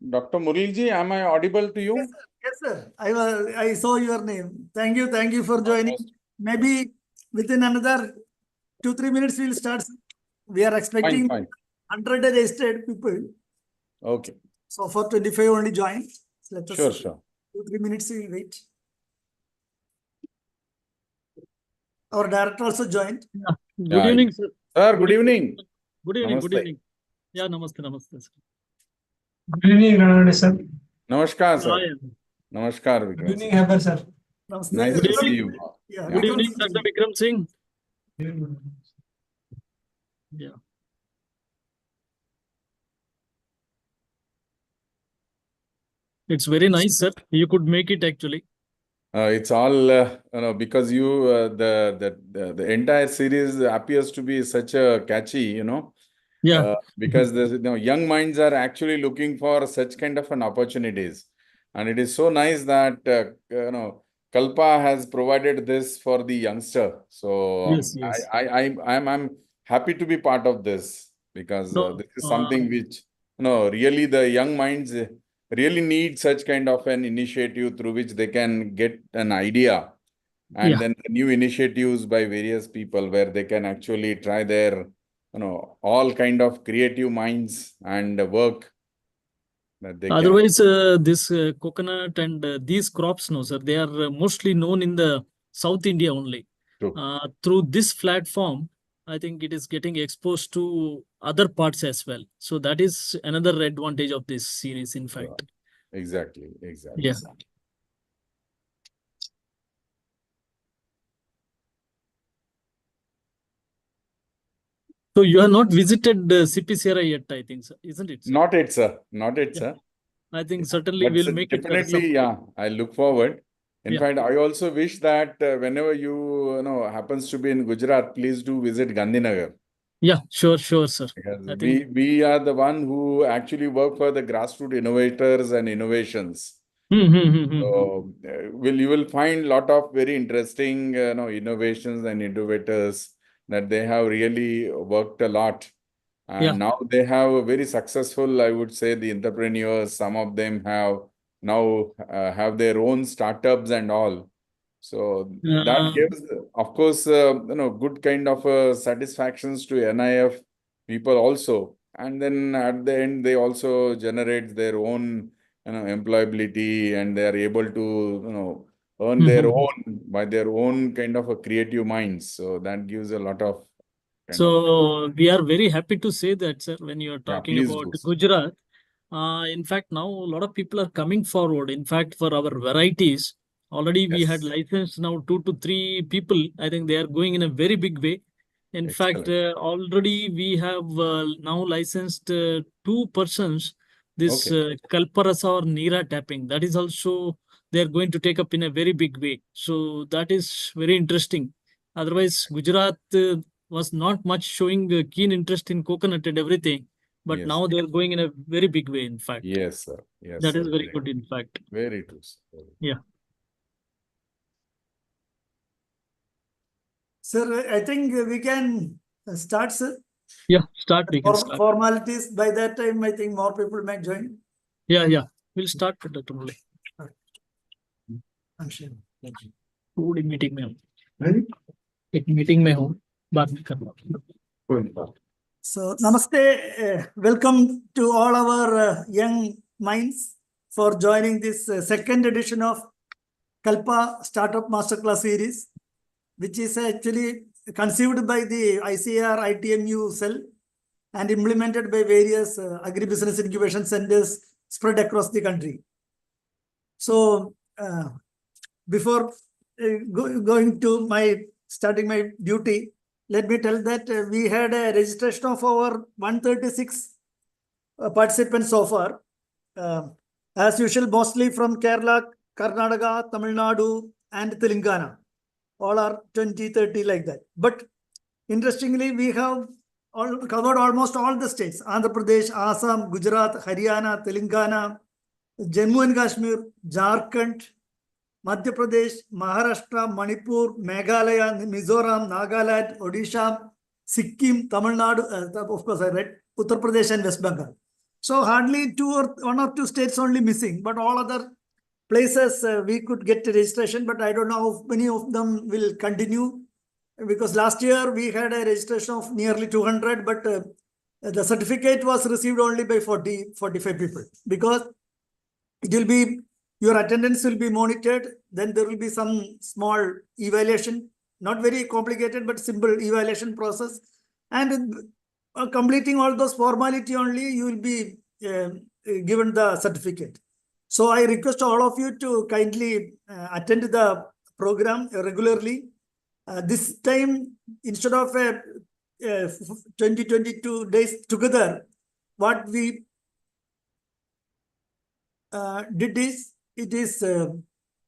Dr. Murli ji, am I audible to you? Yes, sir. Yes, sir. I saw your name. Thank you for joining. Yes. Maybe within another 2-3 minutes we'll start. We are expecting Fine. 100 registered people. Okay. So for 25 only joined. Let us Sure. 2-3 minutes we'll wait. Our director also joined. Yeah. Good Yeah, evening, sir. Sir, good evening. Good evening. Good Namaste. evening. Yeah, namaste, namaste, sir. Good evening, Ranade sir. Namaskar, Yeah, sir. yeah. Namaskar, Good Vikram. evening, sir. Heber sir. Namaste. Nice Good to evening. see you. Yeah, Good Yeah. evening, Dr. Vikram Singh. Yeah. It's very nice, sir. You could make it actually. It's all because you the entire series appears to be such a catchy, Yeah. because the young minds are actually looking for such kind of an opportunities, and it is so nice that Kalpa has provided this for the youngster. So Yes, yes. I'm happy to be part of this because No, this is something which really the young minds really need such kind of an initiative through which they can get an idea, and yeah. then the new initiatives by various people where they can actually try their all kind of creative minds and work that they can. Otherwise, this coconut and these crops, no, sir, they are mostly known in the South India only. True. Through this platform, I think it is getting exposed to other parts as well. So that is another advantage of this series, in fact. Exactly. Yeah. So you have not visited CP Sierra yet, I think, sir, isn't it, sir? Not it, sir. Not it, Yeah. sir. I think certainly But we'll make it. definitely, yeah. I look forward. In Yeah. fact, I also wish that whenever you happens to be in Gujarat, please do visit Gandhinagar. Yeah, sure, sir. Because I think we are the one who actually work for the grassroots innovators and innovations. So you will find a lot of very interesting innovations and innovators that they have really worked a lot. And Yeah. now they have a very successful, I would say, the entrepreneurs. Some of them have now have their own startups and all. So that gives, of course, good kind of satisfactions to NIF people also. And then at the end, they also generate their own, employability, and they are able to, earn their own by their own kind of a creative minds. So that gives a lot of. So we are very happy to say that, sir, when you are talking please about do, sir. Gujarat, in fact, now a lot of people are coming forward. In fact, for our varieties, already we had Yes. licensed now 2 to 3 people. I think they are going in a very big way. In fact, Excellent. already we have now licensed 2 persons this Okay. Kalparasa or Neera tapping. That is also they are going to take up in a very big way. So that is very interesting. Otherwise, Gujarat was not much showing keen interest in coconut and everything. But Yes. now they are going in a very big way, in fact. Yes, sir. Yes, That sir. is very good, in fact. Very true, sir. Yeah. Sir, I think we can start, sir. Yeah, start. We can start. Formalities. By that time, I think more people might join. Yeah. We'll start with Dr. Murali. I'm sure. पूरी meeting में हूँ एक meeting में हूँ बात नहीं करना So, namaste. Welcome to all our young minds for joining this second edition of Kalpa Startup Masterclass Series, which is actually conceived by the ICAR ITMU cell and implemented by various agribusiness incubation centers spread across the country. So, before going to starting my duty, let me tell that we had a registration of over 136 participants so far. As usual, mostly from Kerala, Karnataka, Tamil Nadu, and Telangana. All are 20, 30 like that. But interestingly, we have covered almost all the states: Andhra Pradesh, Assam, Gujarat, Haryana, Telangana, Jammu and Kashmir, Jharkhand, Madhya Pradesh, Maharashtra, Manipur, Meghalaya, Mizoram, Nagaland, Odisha, Sikkim, Tamil Nadu, of course I read, Uttar Pradesh and West Bengal. So hardly one or two states only missing, but all other places we could get registration, but I don't know how many of them will continue, because last year we had a registration of nearly 200, but the certificate was received only by 45 people, because it will be, your attendance will be monitored, then there will be some small evaluation, not very complicated, but simple evaluation process. And completing all those formality only, you will be given the certificate. So I request all of you to kindly attend the program regularly. This time, instead of 22 days together, what we did is, it is,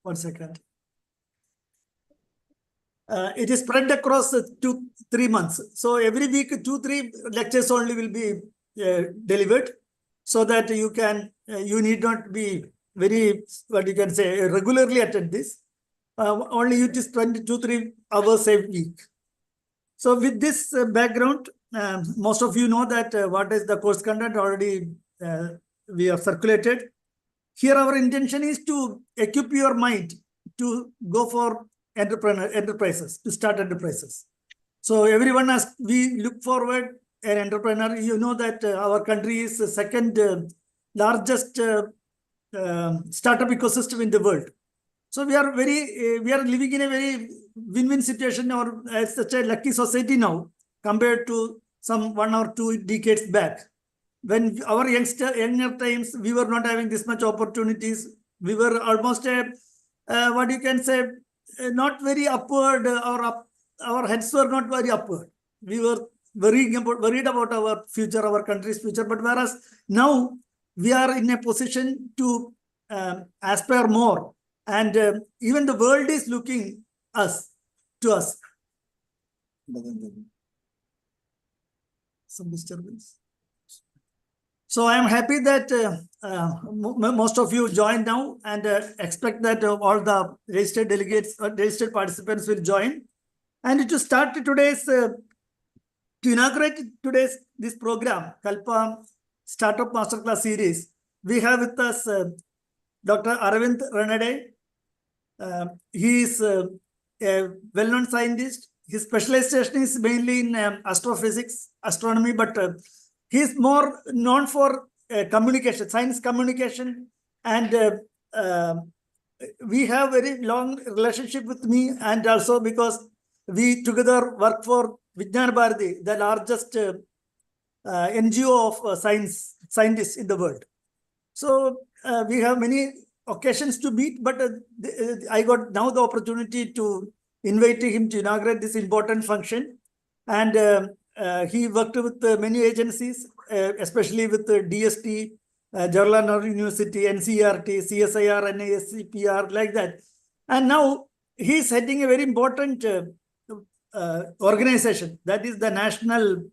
1 second. It is spread across 2-3 months. So every week, 2-3 lectures only will be delivered, so that you can, you need not be very, what you can say, regularly attend this. Only it is 2-3 hours a week. So with this background, most of you know that what is the course content already we have circulated. Here our intention is to equip your mind to go for enterprises, to start enterprises. So everyone, as we look forward an entrepreneur, you know that our country is the second largest startup ecosystem in the world. So we are living in a very win-win situation, or as such a lucky society now, compared to some 1 or 2 decades back. When our younger times, we were not having this much opportunities. We were almost what you can say, not very upward, or our heads were not very upward. We were worried about our future, our country's future. But whereas now we are in a position to aspire more, and even the world is looking to us. Some disturbance. So I am happy that most of you joined now, and expect that all the registered delegates or registered participants will join. And to start today's, to inaugurate today's this program, Kalpa Startup Masterclass Series, we have with us Dr. Aravind Ranade. He is a well-known scientist. His specialization is mainly in astrophysics, astronomy, but he is more known for communication, science communication, and we have very long relationship with me, and also because we together work for Vijnana Bharati, the largest NGO of scientists in the world. So we have many occasions to meet, but I got now the opportunity to invite him to inaugurate this important function. And he worked with many agencies, especially with DST, Jawaharlal University, NCERT, CSIR, NISCPR, like that. And now he is heading a very important organization, that is the National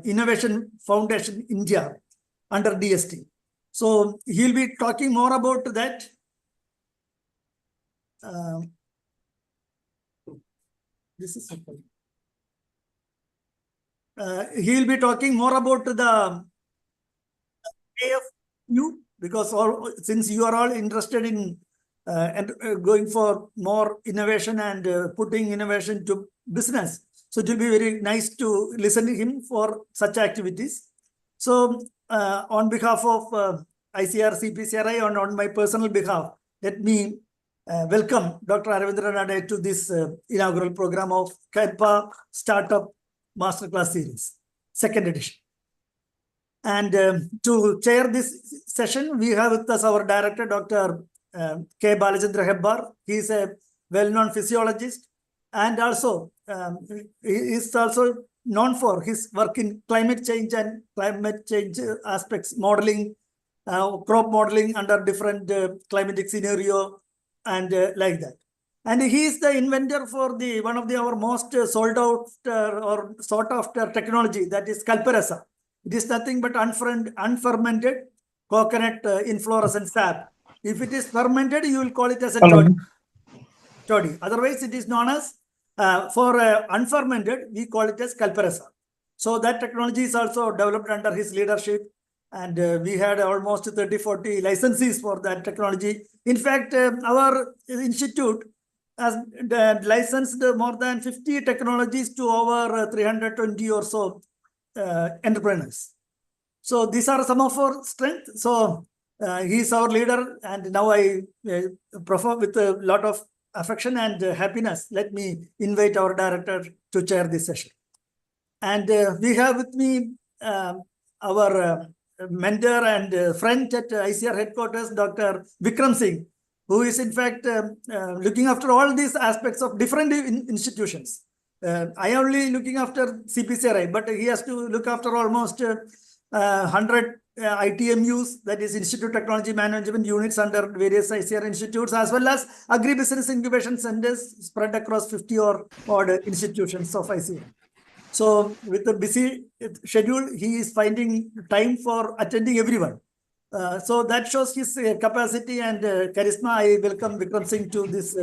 Innovation Foundation India under DST. So he'll be talking more about that. This is simple. He'll be talking more about the AFU, because since you are all interested in going for more innovation and putting innovation to business, so it will be very nice to listen to him for such activities. So on behalf of ICR CPCRI and on my personal behalf, let me welcome Dr. Aravind Ranade to this inaugural program of Kalpa Startup Masterclass Series, 2nd edition. And to chair this session, we have with us our director, Dr. K. Balachandra Hebbar. He is a well-known physiologist, and also he is also known for his work in climate change and climate change aspects, modeling, crop modeling under different climatic scenario, and like that. And he is the inventor for one of our most sold out or sought after technology, that is Kalpa. It is nothing but unfermented coconut inflorescent sap. If it is fermented, you will call it as a toddy. Otherwise, it is known as, for unfermented, we call it as Kalpa. So that technology is also developed under his leadership. And we had almost 30-40 licensees for that technology. In fact, our institute has licensed more than 50 technologies to over 320 or so entrepreneurs. So these are some of our strengths. So he is our leader, and now I perform with a lot of affection and happiness, let me invite our director to chair this session. And we have with me our mentor and friend at ICR headquarters, Dr. Vikram Singh, who is in fact looking after all these aspects of different institutions. I only looking after CPCRI, but he has to look after almost 100 ITMUs, that is Institute Technology Management units under various ICR institutes, as well as agribusiness incubation centers spread across 50 or odd institutions of ICR. So with the busy schedule, he is finding time for attending everyone. So that shows his capacity and charisma. I welcome Vikram Singh to this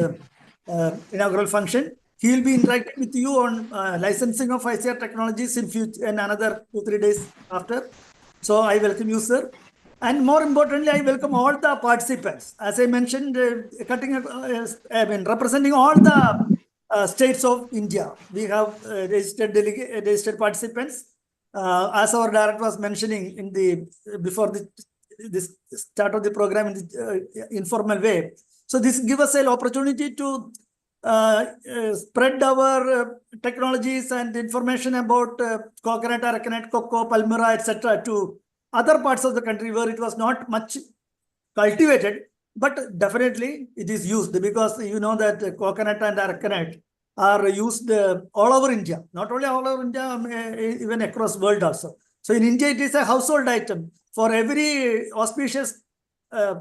inaugural function. He will be interacting with you on licensing of ICR technologies in another 2-3 days after. So I welcome you, sir. And more importantly, I welcome all the participants. As I mentioned, representing all the states of India. We have registered participants. As our director was mentioning in the before this start of the program in the informal way. So this gives us an opportunity to spread our technologies and information about coconut, arecanut, cocoa, palmyra, etc. to other parts of the country where it was not much cultivated, but definitely it is used, because you know that coconut and arecanut are used all over India, not only all over India, even across world also. So in India, it is a household item for every auspicious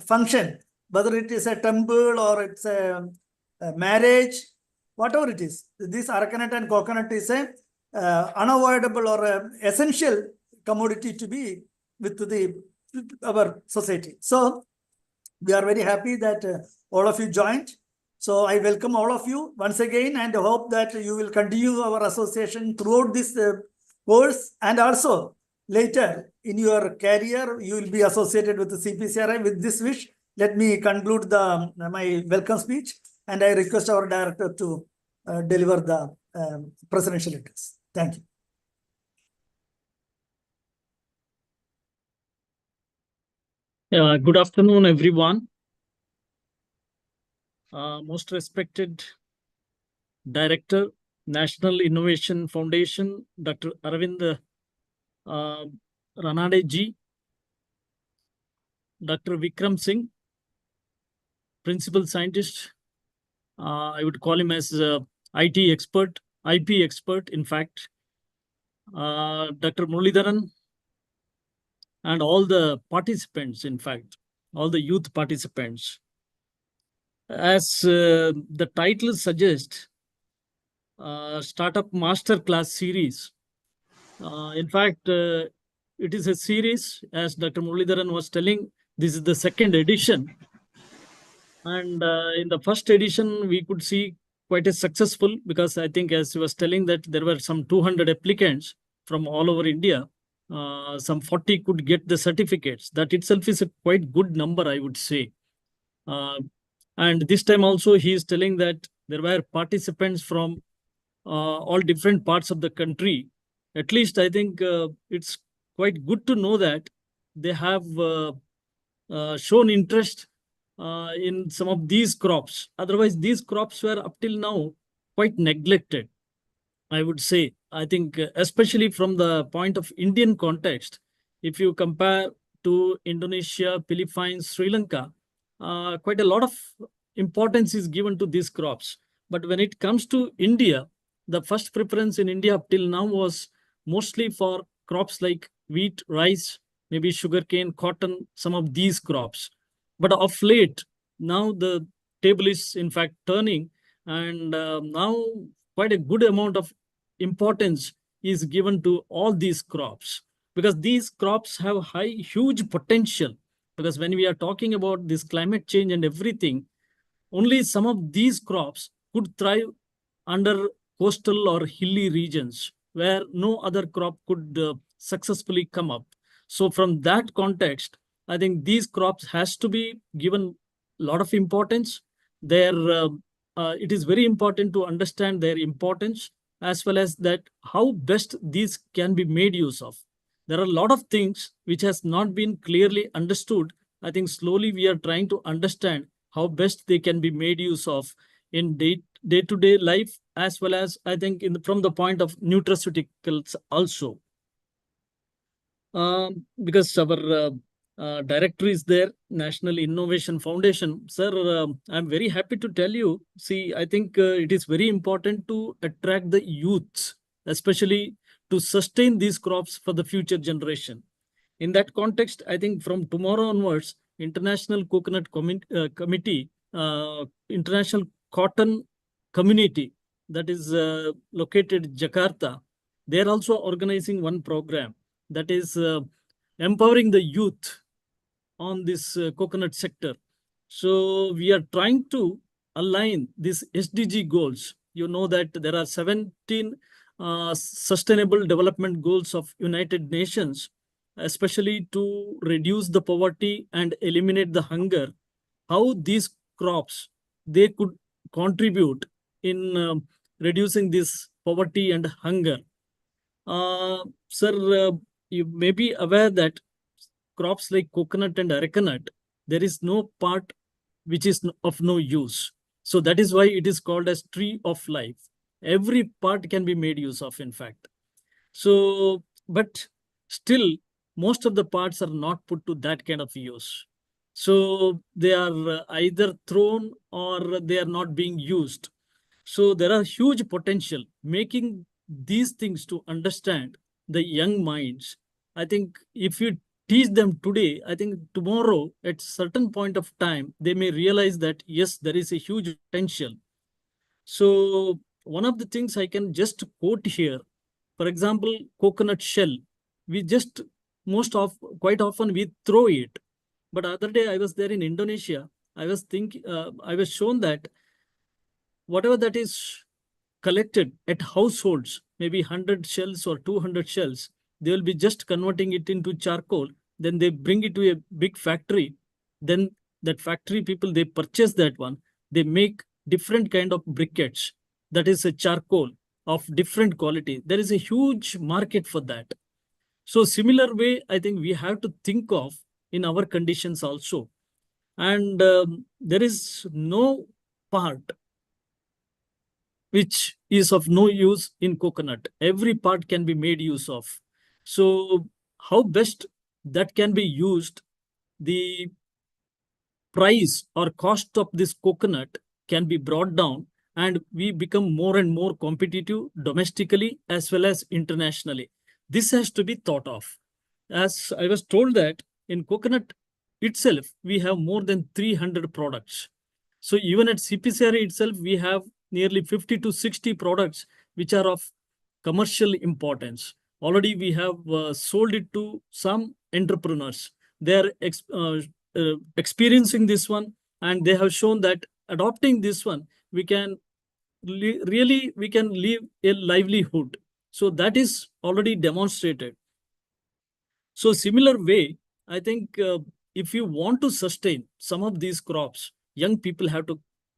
function, whether it is a temple or it's a marriage, whatever it is. This arecanut and coconut is a unavoidable or essential commodity to be with our society. So we are very happy that all of you joined. So I welcome all of you once again and hope that you will continue our association throughout this course, and also later in your career, you will be associated with the CPCRI. With this wish, let me conclude my welcome speech, and I request our director to deliver the presidential address. Thank you. Good afternoon, everyone. Most respected Director, National Innovation Foundation, Dr. Arvind Ranade ji, Dr. Vikram Singh, Principal Scientist. I would call him as IT expert, IP expert, in fact. Dr. Muralidharan, and all the participants, in fact, all the youth participants. As the title suggests, Startup Masterclass Series. In fact, it is a series, as Dr. Muralidharan was telling, this is the second edition. And in the first edition, we could see quite a successful, because I think, as he was telling, that there were some 200 applicants from all over India. Some 40 could get the certificates. That itself is a quite good number, I would say. And this time also, he is telling that there were participants from all different parts of the country. At least I think it's quite good to know that they have shown interest in some of these crops. Otherwise, these crops were up till now quite neglected, I would say. I think especially from the point of Indian context, if you compare to Indonesia, Philippines, Sri Lanka, quite a lot of importance is given to these crops. But when it comes to India, the first preference in India up till now was mostly for crops like wheat, rice, maybe sugarcane, cotton, some of these crops. But of late, now the table is in fact turning, and now quite a good amount of importance is given to all these crops, because these crops have huge potential. Because when we are talking about this climate change and everything, only some of these crops could thrive under coastal or hilly regions where no other crop could successfully come up. So from that context, I think these crops has to be given a lot of importance. It is very important to understand their importance, as well as that how best these can be made use of. There are a lot of things which has not been clearly understood. I think slowly we are trying to understand how best they can be made use of in day-to-day life, as well as I think from the point of nutraceuticals also. Because our director is there, National Innovation Foundation. Sir, I'm very happy to tell you, see, I think it is very important to attract the youth, especially to sustain these crops for the future generation. In that context, I think from tomorrow onwards, International Coconut Committee, International Cotton Community, that is located in Jakarta, they're also organizing one program that is empowering the youth on this coconut sector. So we are trying to align these SDG goals. You know that there are 17 sustainable development goals of United Nations, especially to reduce the poverty and eliminate the hunger. How these crops, they could contribute in reducing this poverty and hunger. Sir, you may be aware that crops like coconut and arecanut, there is no part which is of no use. So that is why it is called as tree of life. Every part can be made use of, in fact. So, but still, most of the parts are not put to that kind of use. So they are either thrown or they are not being used. So there are huge potential making these things to understand the young minds. I think if you teach them today, I think tomorrow at certain point of time, they may realize that yes, there is a huge potential. So one of the things I can just quote here, for example, coconut shell, we just quite often we throw it. But other day I was there in Indonesia, I was shown that whatever that is collected at households, maybe 100 shells or 200 shells, they will be just converting it into charcoal. Then they bring it to a big factory. Then that factory people, they purchase that one. They make different kind of briquettes. That is a charcoal of different quality. There is a huge market for that. So similar way, I think we have to think of in our conditions also. And there is no part which is of no use in coconut. Every part can be made use of. So how best that can be used, the price or cost of this coconut can be brought down and we become more and more competitive domestically as well as internationally. This has to be thought of. As I was told that in coconut itself, we have more than 300 products. So even at CPCR itself, we have nearly 50 to 60 products which are of commercial importance. Already we have sold it to some entrepreneurs. They are experiencing this one and they have shown that adopting this one, we can really we can live a livelihood. So that is already demonstrated. So similar way, I think if you want to sustain some of these crops, young people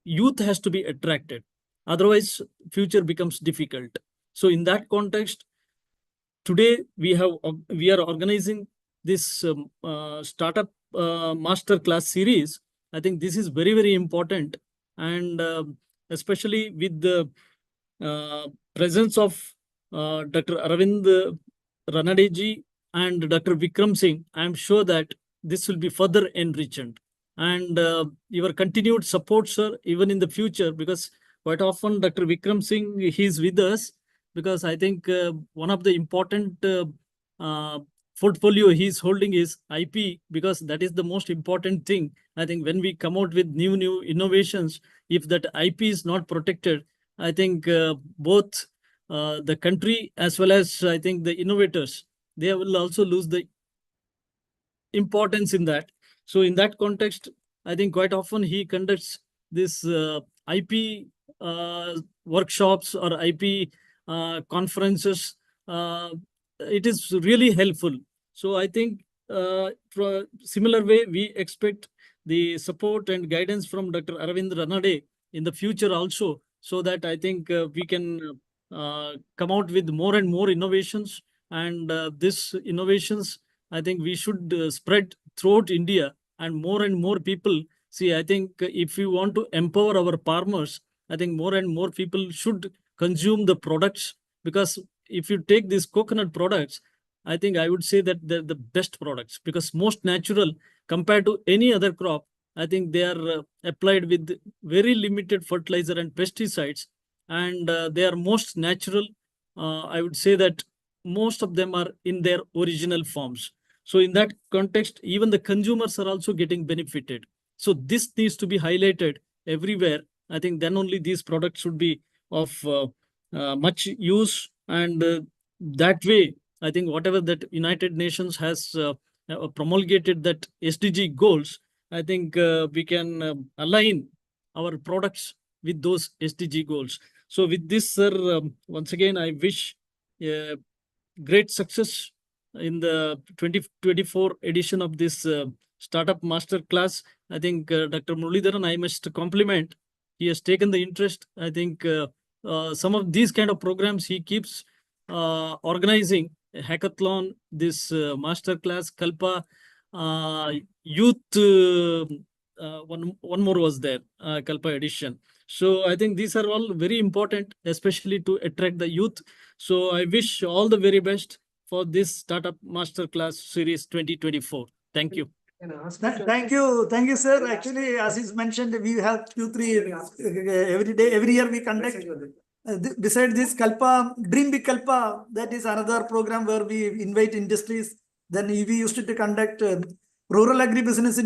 youth has to be attracted. Otherwise, future becomes difficult. So in that context, today we are organizing this startup master class series. I think this is very, very important. And especially with the presence of Dr. Aravind Ranadeji and Dr. Vikram Singh, I am sure that this will be further enriched. And your continued support, sir, even in the future, because quite often Dr. Vikram Singh, he's with us, because I think one of the important portfolio he's holding is IP, because that is the most important thing. I think when we come out with new innovations, if that IP is not protected, I think both the country as well as I think the innovators, they will also lose the importance in that. So in that context, I think quite often he conducts this IP workshops or IP conferences. It is really helpful. So I think for similar way, we expect the support and guidance from Dr. Aravind Ranade in the future also, so that I think we can come out with more and more innovations. And this innovations, I think we should spread throughout India and more people. See, I think if we want to empower our farmers, I think more and more people should consume the products, because if you take these coconut products, I think I would say that they're the best products, because most natural compared to any other crop. I think they are applied with very limited fertilizer and pesticides, and they are most natural. I would say that most of them are in their original forms. So in that context, even the consumers are also getting benefited. So this needs to be highlighted everywhere. I think then only these products should be of much use, and that way, I think whatever that United Nations has promulgated, that SDG goals, I think we can align our products with those SDG goals. So with this, sir, once again, I wish uh, great success in the 2024 edition of this Startup Master Class. I think Dr. Muralidharan, I must compliment. He has taken the interest. I think some of these kind of programs he keeps organizing. Hackathon, this master class, Kalpa, youth. One more was there, Kalpa edition. So I think these are all very important, especially to attract the youth. So I wish all the very best for this Startup Masterclass Series 2024. Thank you. Thank you, sir. Actually, as is mentioned, we have 2-3 every day, every year we conduct. Beside this Kalpa, Dream Big Kalpa, that is another program where we invite industries. Then we used to conduct rural agribusiness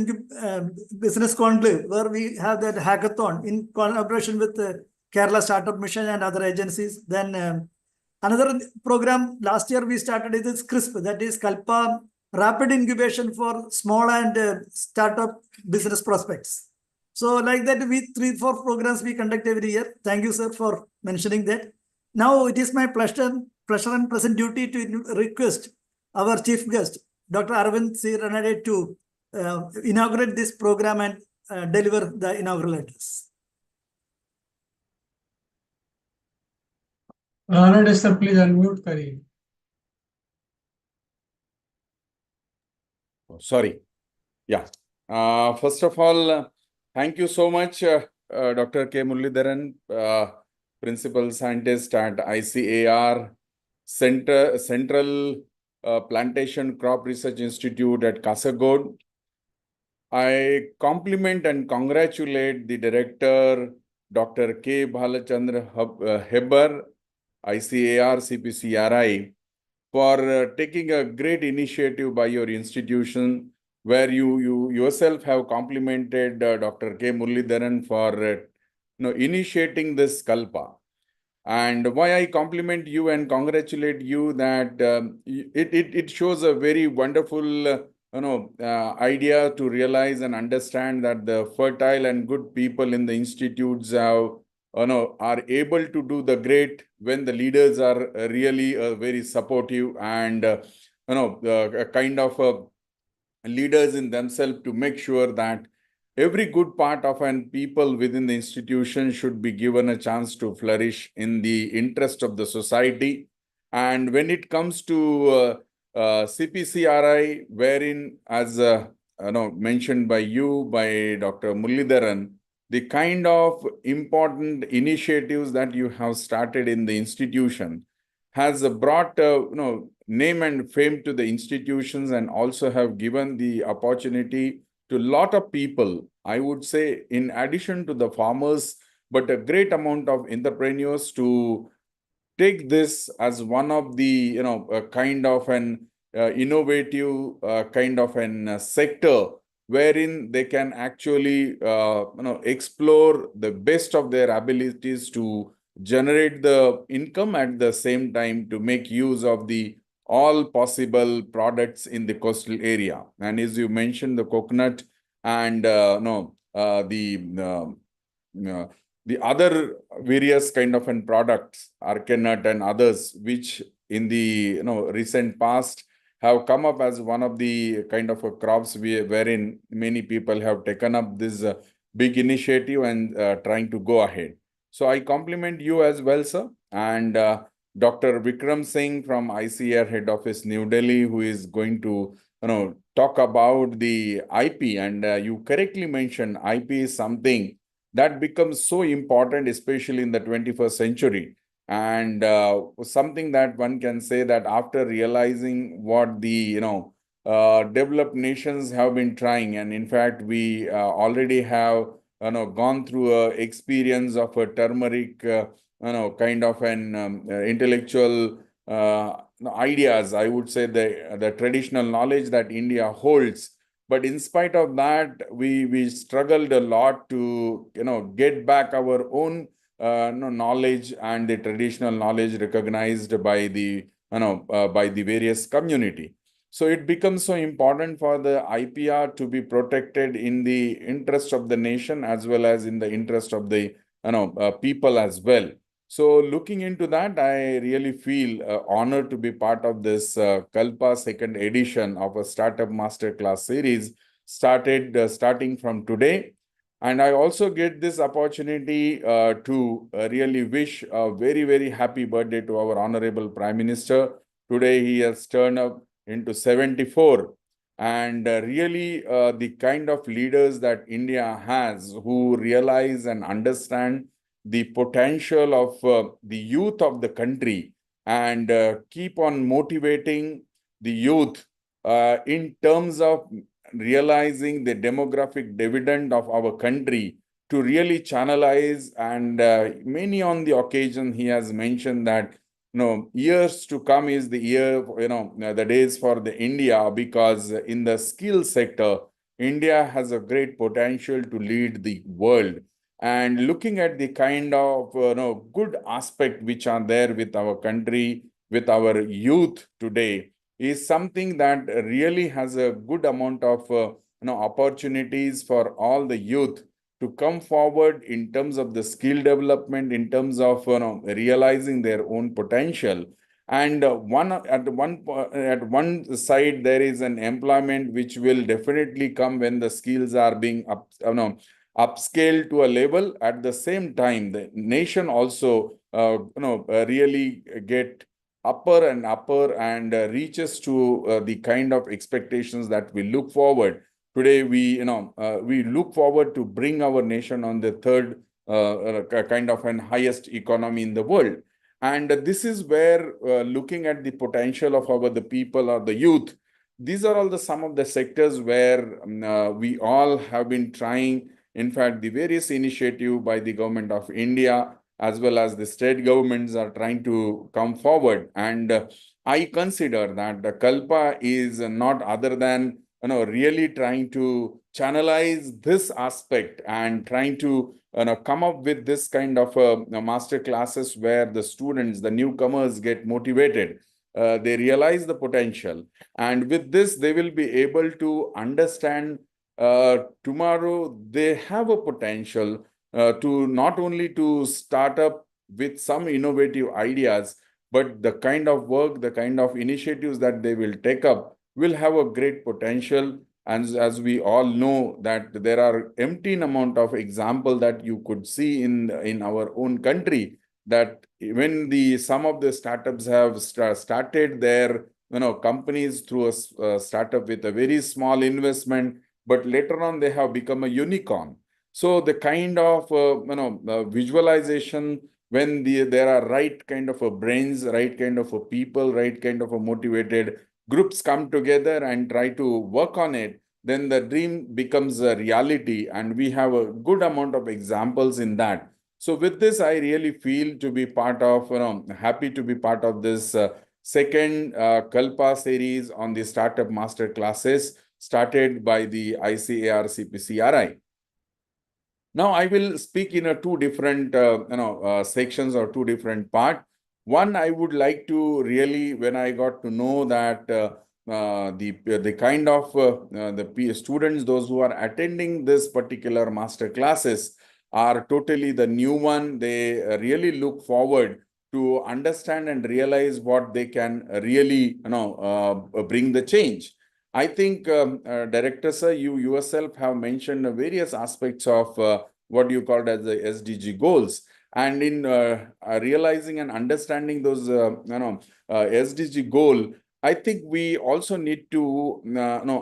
business conclave, where we have that hackathon in collaboration with Kerala Startup Mission and other agencies. Then another program last year we started is CRISP, that is Kalpa Rapid Incubation for Small and Startup Business Prospects. So like that, we 3-4 programs we conduct every year. Thank you, sir, for mentioning that. Now it is my pleasure and present duty to request our chief guest, Dr. Arvind C. Ranade, to inaugurate this program and deliver the inaugural address. Ranade sir, please unmute करिए. Sorry. Yeah. First of all, thank you so much, Dr. K. Muralidharan, Principal Scientist at ICAR, Central Plantation Crop Research Institute at Kasaragod. I compliment and congratulate the Director, Dr. K. Bhalachandra Hebbar, ICAR, CPCRI, for taking a great initiative by your institution, where you yourself have complimented Dr. K. Muralidharan for initiating this Kalpa. And why I compliment you and congratulate you, that it shows a very wonderful idea to realize and understand that the fertile and good people in the institutes have are able to do the great when the leaders are really very supportive and kind of leaders in themselves, to make sure that every good part of an people within the institution should be given a chance to flourish in the interest of the society. And when it comes to CPCRI, wherein, as mentioned by you, by Dr. Muralidharan, the kind of important initiatives that you have started in the institution has brought name and fame to the institutions, and also have given the opportunity to a lot of people, I would say, in addition to the farmers, but a great amount of entrepreneurs, to take this as one of the kind of an innovative kind of an sector, wherein they can actually explore the best of their abilities to generate the income, at the same time to make use of the all possible products in the coastal area. And as you mentioned, the coconut and the other various kind of products, arcanut and others, which in the recent past have come up as one of the kind of crops wherein many people have taken up this big initiative and trying to go ahead. So I compliment you as well, sir. And Dr. Vikram Singh from ICAR Head Office, New Delhi, who is going to talk about the IP. And you correctly mentioned IP is something that becomes so important, especially in the 21st century. And something that one can say that after realizing what the developed nations have been trying, and in fact we already have gone through a experience of a turmeric kind of an intellectual ideas, I would say the traditional knowledge that India holds. But in spite of that, we struggled a lot to get back our own knowledge and the traditional knowledge recognized by the by the various community. So it becomes so important for the IPR to be protected in the interest of the nation as well as in the interest of the people as well. So looking into that, I really feel honored to be part of this Kalpa second edition of a Startup Masterclass series starting from today. And I also get this opportunity to really wish a very, very happy birthday to our Honorable Prime Minister. Today he has turned up into 74. And really the kind of leaders that India has who realize and understand the potential of the youth of the country and keep on motivating the youth in terms of realizing the demographic dividend of our country to really channelize. And many on the occasion he has mentioned that years to come is the year, the days for the India, because in the skill sector, India has a great potential to lead the world. And looking at the kind of good aspect which are there with our country, with our youth today, is something that really has a good amount of opportunities for all the youth to come forward in terms of the skill development, in terms of realizing their own potential. And at one side there is an employment which will definitely come when the skills are being upscaled to a level. At the same time, the nation also really get upper and upper and reaches to the kind of expectations that we look forward. Today, we look forward to bring our nation on the third kind of an highest economy in the world. And this is where looking at the potential of the people or the youth, these are all some of the sectors where we all have been trying. In fact, the various initiative by the government of India as well as the state governments are trying to come forward. And I consider that the Kalpa is not other than really trying to channelize this aspect and trying to come up with this kind of master classes where the students, the newcomers get motivated. They realize the potential. And with this, they will be able to understand tomorrow they have a potential to not only to start up with some innovative ideas, but the kind of work, the kind of initiatives that they will take up will have a great potential. And as we all know that there are empty amount of example that you could see in our own country, that when some of the startups have started their companies through a startup with a very small investment, but later on they have become a unicorn. So the kind of visualization, when there are right kind of a brains, right kind of a people, right kind of a motivated groups come together and try to work on it, then the dream becomes a reality. And we have a good amount of examples in that. So with this, I really feel to be part of, happy to be part of this second Kalpa series on the startup master classes started by the ICAR-CPCRI. Now I will speak in two different sections or two different parts. One, I would like to really, when I got to know that the kind of the students, those who are attending this particular master classes are totally the new one. They really look forward to understand and realize what they can really bring the change. I think, Director Sir, you yourself have mentioned various aspects of what you called as the SDG goals. And in realizing and understanding those SDG goal, I think we also need to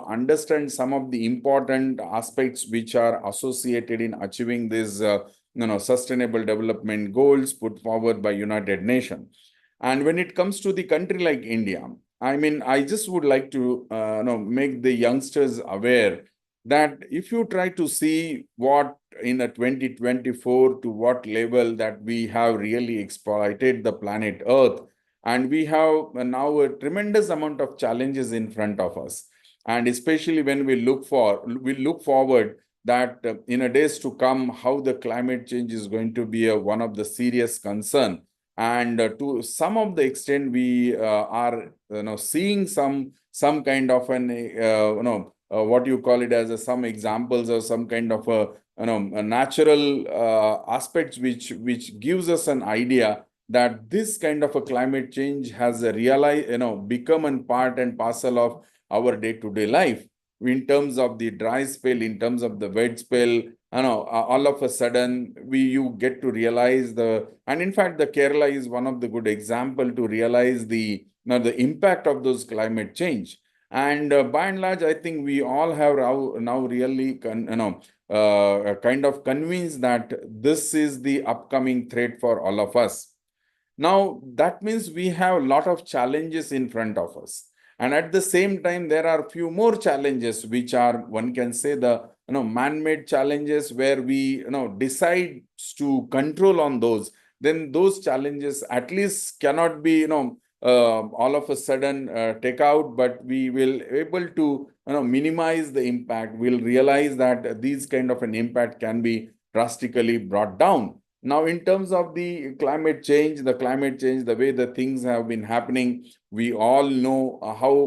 understand some of the important aspects which are associated in achieving these sustainable development goals put forward by United Nations. And when it comes to the country like India, I mean, I just would like to make the youngsters aware that if you try to see what in a 2024 to what level that we have really exploited the planet Earth, and we have now a tremendous amount of challenges in front of us. And especially when we look forward that in a days to come, how the climate change is going to be one of the serious concern. And to some of the extent, we are seeing some kind of an what you call it as some examples or some kind of a natural aspects which gives us an idea that this kind of a climate change has become a part and parcel of our day-to-day life. In terms of the dry spell, in terms of the wet spell, all of a sudden you get to realize and in fact, the Kerala is one of the good example to realize the impact of those climate change. And by and large, I think we all have now really kind of convinced that this is the upcoming threat for all of us. Now, that means we have a lot of challenges in front of us. And at the same time, there are a few more challenges, which are, one can say, the man-made challenges where we decide to control on those. Then those challenges at least cannot be all of a sudden take out, but we will able to minimize the impact. We'll realize that these kind of an impact can be drastically brought down. Now, in terms of the climate change, the way the things have been happening, we all know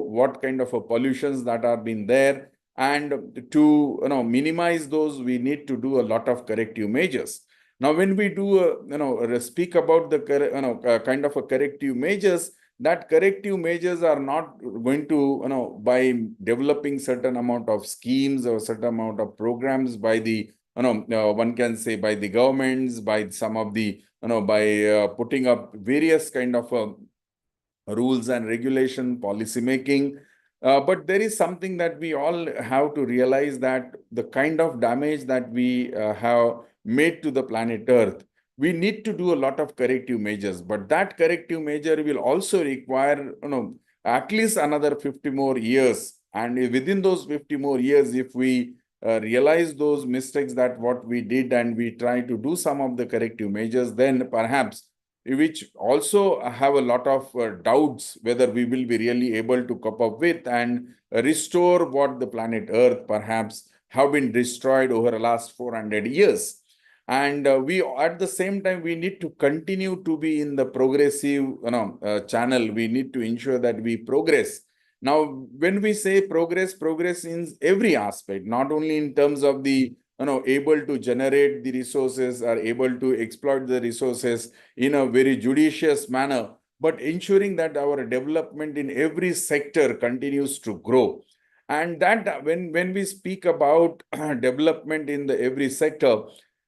what kind of a pollutions that are been there. And to minimize those, we need to do a lot of corrective measures. Now, when we do speak about the kind of a corrective measures, that corrective measures are not going to by developing certain amount of schemes or certain amount of programs by the one can say by the governments, by some of the by putting up various kind of rules and regulation policy making. But there is something that we all have to realize, that the kind of damage that we have made to the planet Earth, we need to do a lot of corrective measures. But that corrective measure will also require at least another 50 more years. And within those 50 more years, if we realize those mistakes that what we did and we try to do some of the corrective measures, then perhaps, which also have a lot of doubts whether we will be really able to cope up with and restore what the planet Earth perhaps have been destroyed over the last 400 years. And we at the same time, we need to continue to be in the progressive channel. We need to ensure that we progress. Now, when we say progress in every aspect, not only in terms of the able to generate the resources or able to exploit the resources in a very judicious manner, but ensuring that our development in every sector continues to grow. And that when we speak about development in the every sector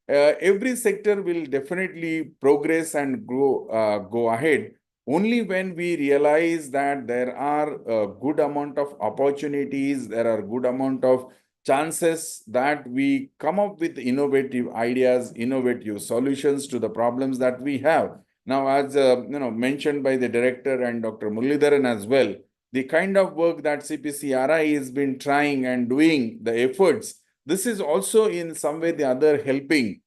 will definitely progress and go ahead only when we realize that there are a good amount of opportunities, there are good amount of chances that we come up with innovative ideas, innovative solutions to the problems that we have. Now, as mentioned by the director and Dr. Muralidharan as well, the kind of work that CPCRI has been trying and doing, the efforts, this is also in some way the other helping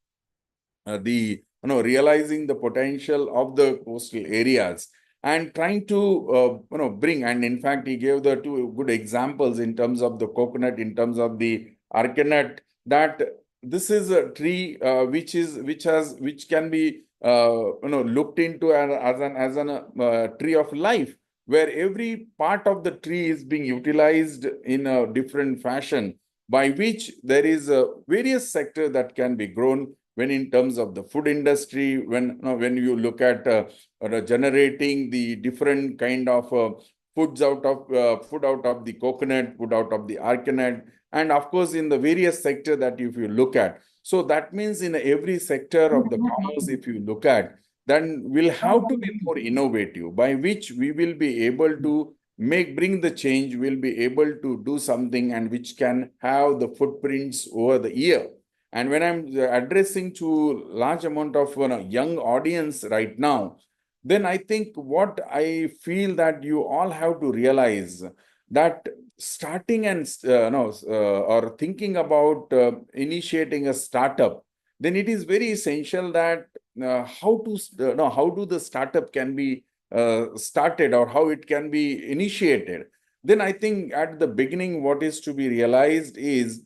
the realizing the potential of the coastal areas and trying to bring. And in fact, he gave the two good examples in terms of the coconut, in terms of the arcanut, that this is a tree which can be looked into as an tree of life, where every part of the tree is being utilized in a different fashion, by which there is a various sector that can be grown. When in terms of the food industry, when you look at generating the different kind of food out of the coconut, food out of the arcanut, and of course in the various sector that if you look at. So that means in every sector of the commerce, if you look at, then we'll have to be more innovative, by which we will be able to bring the change will be able to do something and which can have the footprints over the year. And when I'm addressing to large amount of young audience right now, then I think what I feel that you all have to realize that starting and or thinking about initiating a startup, then it is very essential that how do the startup can be started or how it can be initiated. Then I think at the beginning, what is to be realized is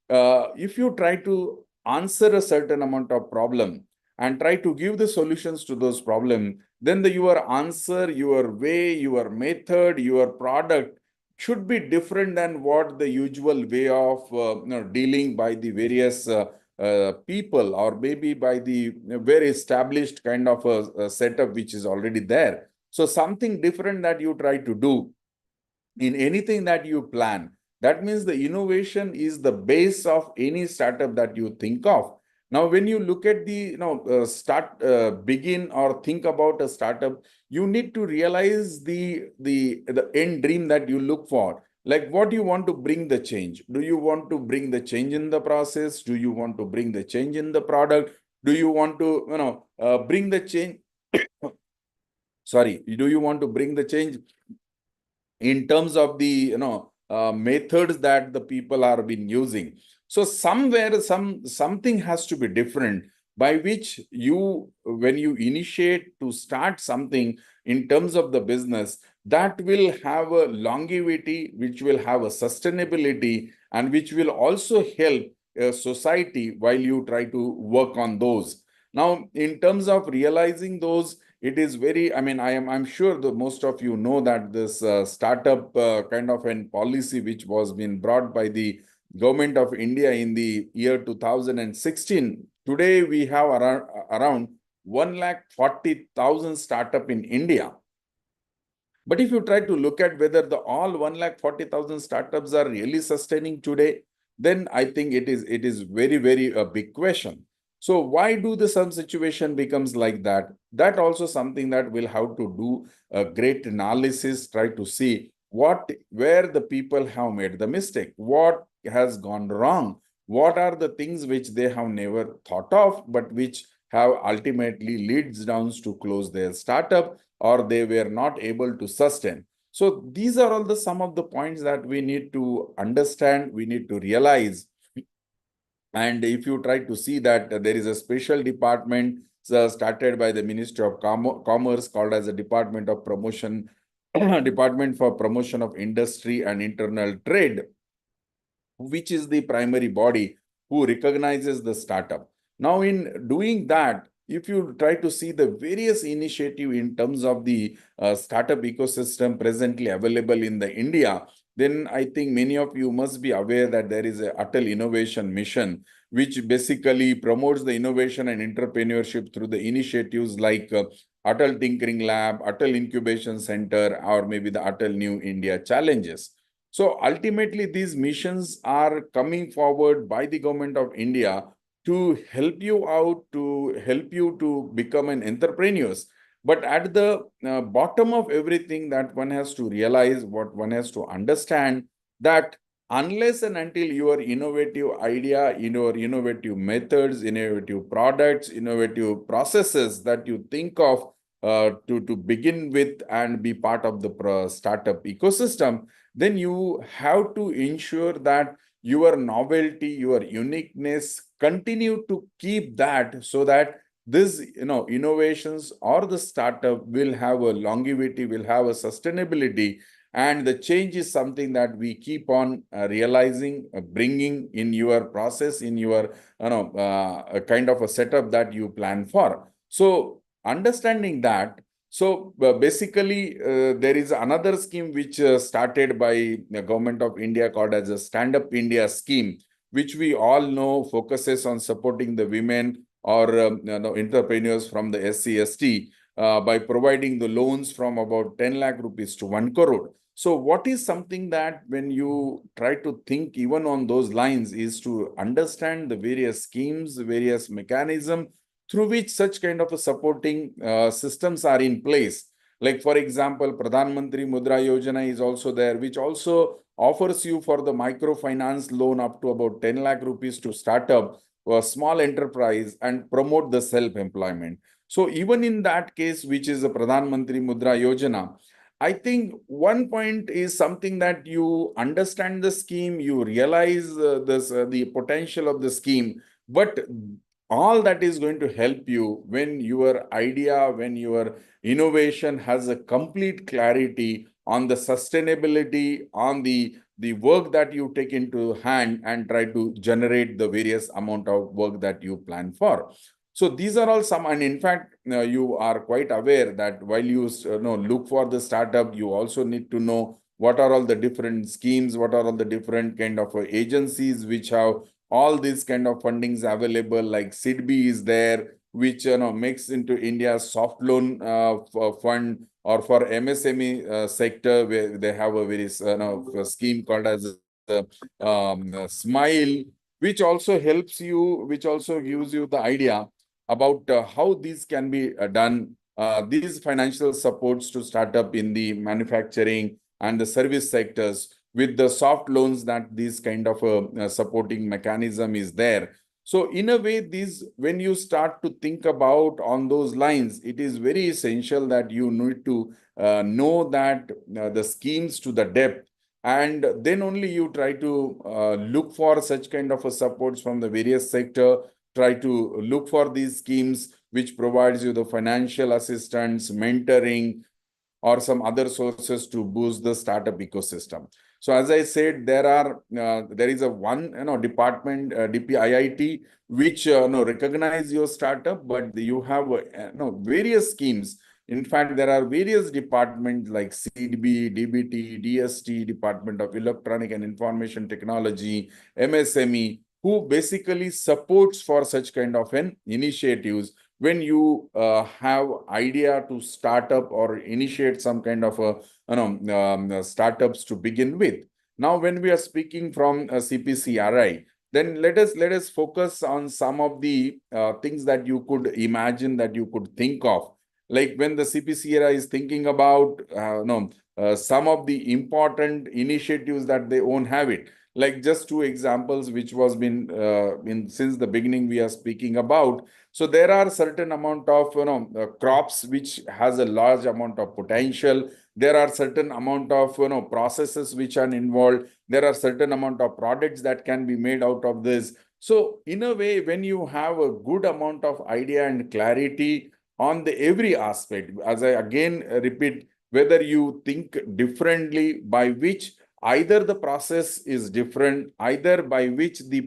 if you try to answer a certain amount of problem and try to give the solutions to those problems, then your answer, your way, your method, your product should be different than what the usual way of dealing by the various people, or maybe by the very established kind of a setup which is already there. So something different that you try to do in anything that you plan. That means the innovation is the base of any startup that you think of. Now, when you look at the begin or think about a startup, you need to realize the end dream that you look for. Like, what do you want to bring the change? Do you want to bring the change in the process? Do you want to bring the change in the product? Do you want to bring the change? Sorry, do you want to bring the change in terms of the methods that the people are been using? So somewhere something has to be different, by which you, when you initiate to start something in terms of the business, that will have a longevity, which will have a sustainability, and which will also help society while you try to work on those. Now, in terms of realizing those, it is very, I mean, I'm sure that most of you know that this startup kind of an policy which was being brought by the government of India in the year 2016. Today we have around 140,000 startup in India. But if you try to look at whether the all 140,000 startups are really sustaining today, then I think it is very a big question. So why do the some situation becomes like that? That also something that we'll have to do a great analysis, try to see where the people have made the mistake, what has gone wrong, what are the things which they have never thought of, but which have ultimately leads down to close their startup, or they were not able to sustain. So these are all the some of the points that we need to understand, we need to realize. And if you try to see that there is a special department started by the Ministry of Commerce called as a Department of Promotion, Department for Promotion of Industry and Internal Trade, which is the primary body who recognizes the startup. Now, in doing that, if you try to see the various initiative in terms of the startup ecosystem presently available in the India, then I think many of you must be aware that there is a Atal Innovation Mission, which basically promotes the innovation and entrepreneurship through the initiatives like Atal Tinkering Lab, Atal Incubation Center, or maybe the Atal New India Challenges. So ultimately, these missions are coming forward by the government of India to help you out, to help you to become an entrepreneur. But at the bottom of everything, that one has to realize, what one has to understand, that unless and until your innovative idea, your innovative methods, innovative products, innovative processes that you think of to begin with and be part of the startup ecosystem, then you have to ensure that your novelty, your uniqueness, continue to keep that, so that this innovations or the startup will have a longevity, will have a sustainability, and the change is something that we keep on realizing, bringing in your process, in your kind of a setup that you plan for. So understanding that, so basically, there is another scheme which started by the government of India called as a Stand Up India scheme, which we all know focuses on supporting the women or entrepreneurs from the SC/ST by providing the loans from about 10 lakh rupees to 1 crore. So what is something that when you try to think even on those lines is to understand the various schemes, various mechanisms through which such kind of a supporting systems are in place. Like, for example, Pradhan Mantri Mudra Yojana is also there, which also offers you for the microfinance loan up to about 10 lakh rupees to start up a small enterprise and promote the self-employment. So even in that case, which is the Pradhan Mantri Mudra Yojana, I think one point is something that you understand the scheme, you realize the potential of the scheme, but all that is going to help you when your idea, when your innovation has a complete clarity on the sustainability, on the work that you take into hand and try to generate the various amount of work that you plan for. So these are all some, and in fact, you are quite aware that while you look for the startup, you also need to know what are all the different schemes, what are all the different kind of agencies which have all these kind of fundings available, like SIDBI is there, which makes into India's soft loan fund, or for MSME sector, where they have a very a scheme called as Smile, which also helps you, which also gives you the idea about how these can be done. These financial supports to start up in the manufacturing and the service sectors with the soft loans, that this kind of a supporting mechanism is there. So in a way, these, when you start to think about on those lines, it is very essential that you need to know that the schemes to the depth, and then only you try to look for such kind of a supports from the various sector, try to look for these schemes which provides you the financial assistance, mentoring, or some other sources to boost the startup ecosystem. So as I said, there is a one department, DPIIT, which recognize your startup, but you have various schemes. In fact, there are various departments like CDB, DBT, DST, Department of Electronic and Information Technology, MSME, who basically supports for such kind of an initiatives when you have idea to start up or initiate some kind of a startups to begin with. Now, when we are speaking from CPCRI, then let us focus on some of the things that you could imagine, that you could think of. Like when the CPCRI is thinking about some of the important initiatives that they own have it. Like just two examples, which was been since the beginning we are speaking about. So there are certain amount of crops which has a large amount of potential. There are certain amount of processes which are involved. There are certain amount of products that can be made out of this. So in a way, when you have a good amount of idea and clarity on the every aspect, as I again repeat, whether you think differently, by which either the process is different, either by which the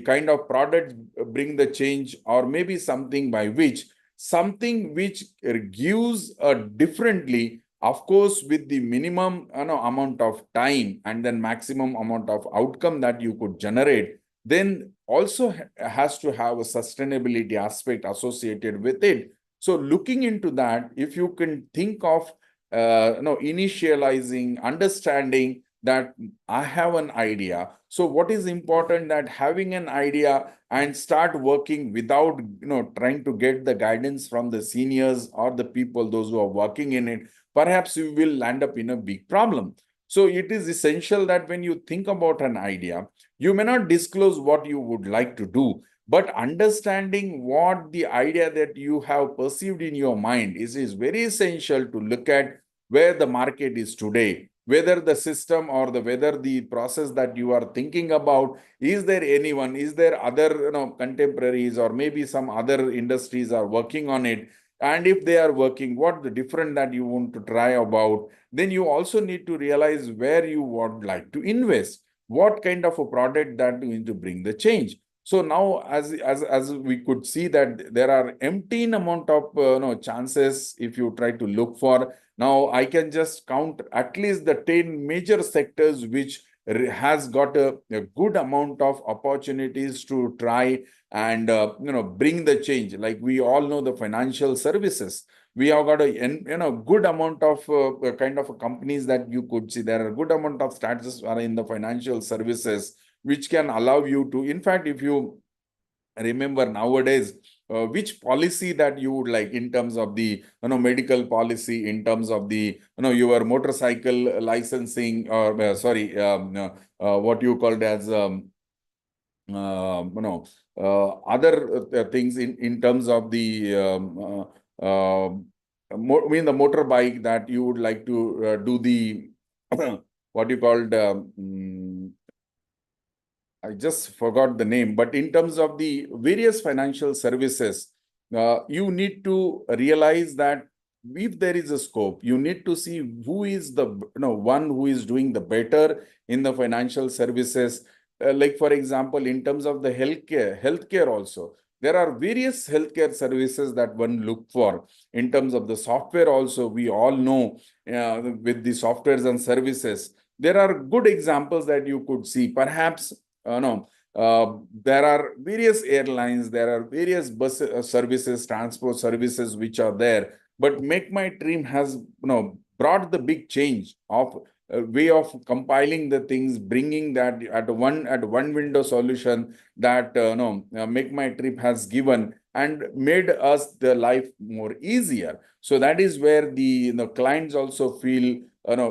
kind of product bring the change, or maybe something by which something which gives a differently, of course, with the minimum amount of time and then maximum amount of outcome that you could generate, then also has to have a sustainability aspect associated with it. So looking into that, if you can think of initializing, understanding that I have an idea. So what is important, that having an idea and start working without trying to get the guidance from the seniors or the people, those who are working in it, perhaps you will land up in a big problem. So it is essential that when you think about an idea, you may not disclose what you would like to do, but understanding what the idea that you have perceived in your mind is very essential to look at where the market is today, whether the system or whether the process that you are thinking about, is there anyone, is there other contemporaries, or maybe some other industries are working on it. And if they are working, what the different that you want to try about, then you also need to realize where you would like to invest, what kind of a product that is going to bring the change. So now, as we could see that there are empty amount of chances if you try to look for. Now I can just count at least the 10 major sectors which has got a good amount of opportunities to try and bring the change. Like we all know the financial services. We have got a good amount of kind of companies that you could see. There are a good amount of statuses are in the financial services, which can allow you to, in fact, if you remember nowadays, which policy that you would like in terms of the medical policy, in terms of the your motorcycle licensing, or what you called as other things in terms of the the motorbike that you would like to do the what you called I just forgot the name, but in terms of the various financial services, you need to realize that if there is a scope, you need to see who is the one who is doing the better in the financial services. Like for example, in terms of the healthcare also, there are various healthcare services that one look for. In terms of the software also, we all know with the softwares and services, there are good examples that you could see. Perhaps no, there are various airlines, there are various bus services, transport services which are there. But Make My Dream has brought the big change of way of compiling the things, bringing that at one window solution that Make My Trip has given and made us the life more easier. So that is where the clients also feel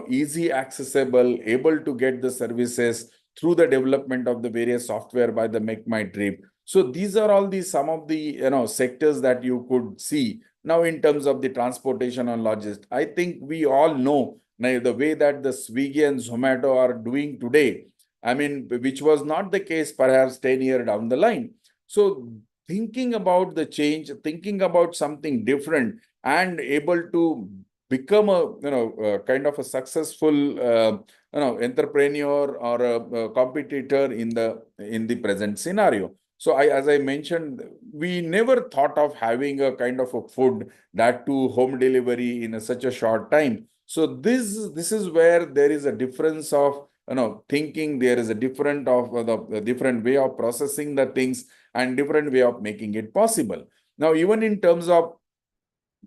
easy, accessible, able to get the services through the development of the various software by the Make My Trip. So these are all the some of the sectors that you could see. Now, in terms of the transportation and logistics, I think we all know now the way that the Swiggy and Zomato are doing today. I mean, which was not the case perhaps 10 years down the line. So thinking about the change, thinking about something different, and able to become a kind of a successful entrepreneur or a competitor in the present scenario. So as I mentioned, we never thought of having a kind of a food that to home delivery in such a short time. So this is where there is a difference of thinking. There is a different of the different way of processing the things and different way of making it possible. Now, even in terms of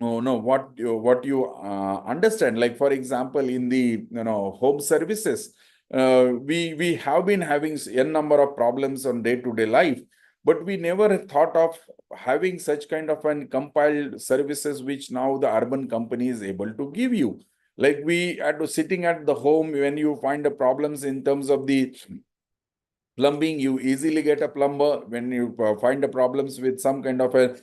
what you understand, like for example, in the home services, we have been having n number of problems on day-to-day life, but we never thought of having such kind of an compiled services which now the urban company is able to give you. Like we are sitting at the home, when you find the problems in terms of the plumbing, you easily get a plumber. When you find the problems with some kind of a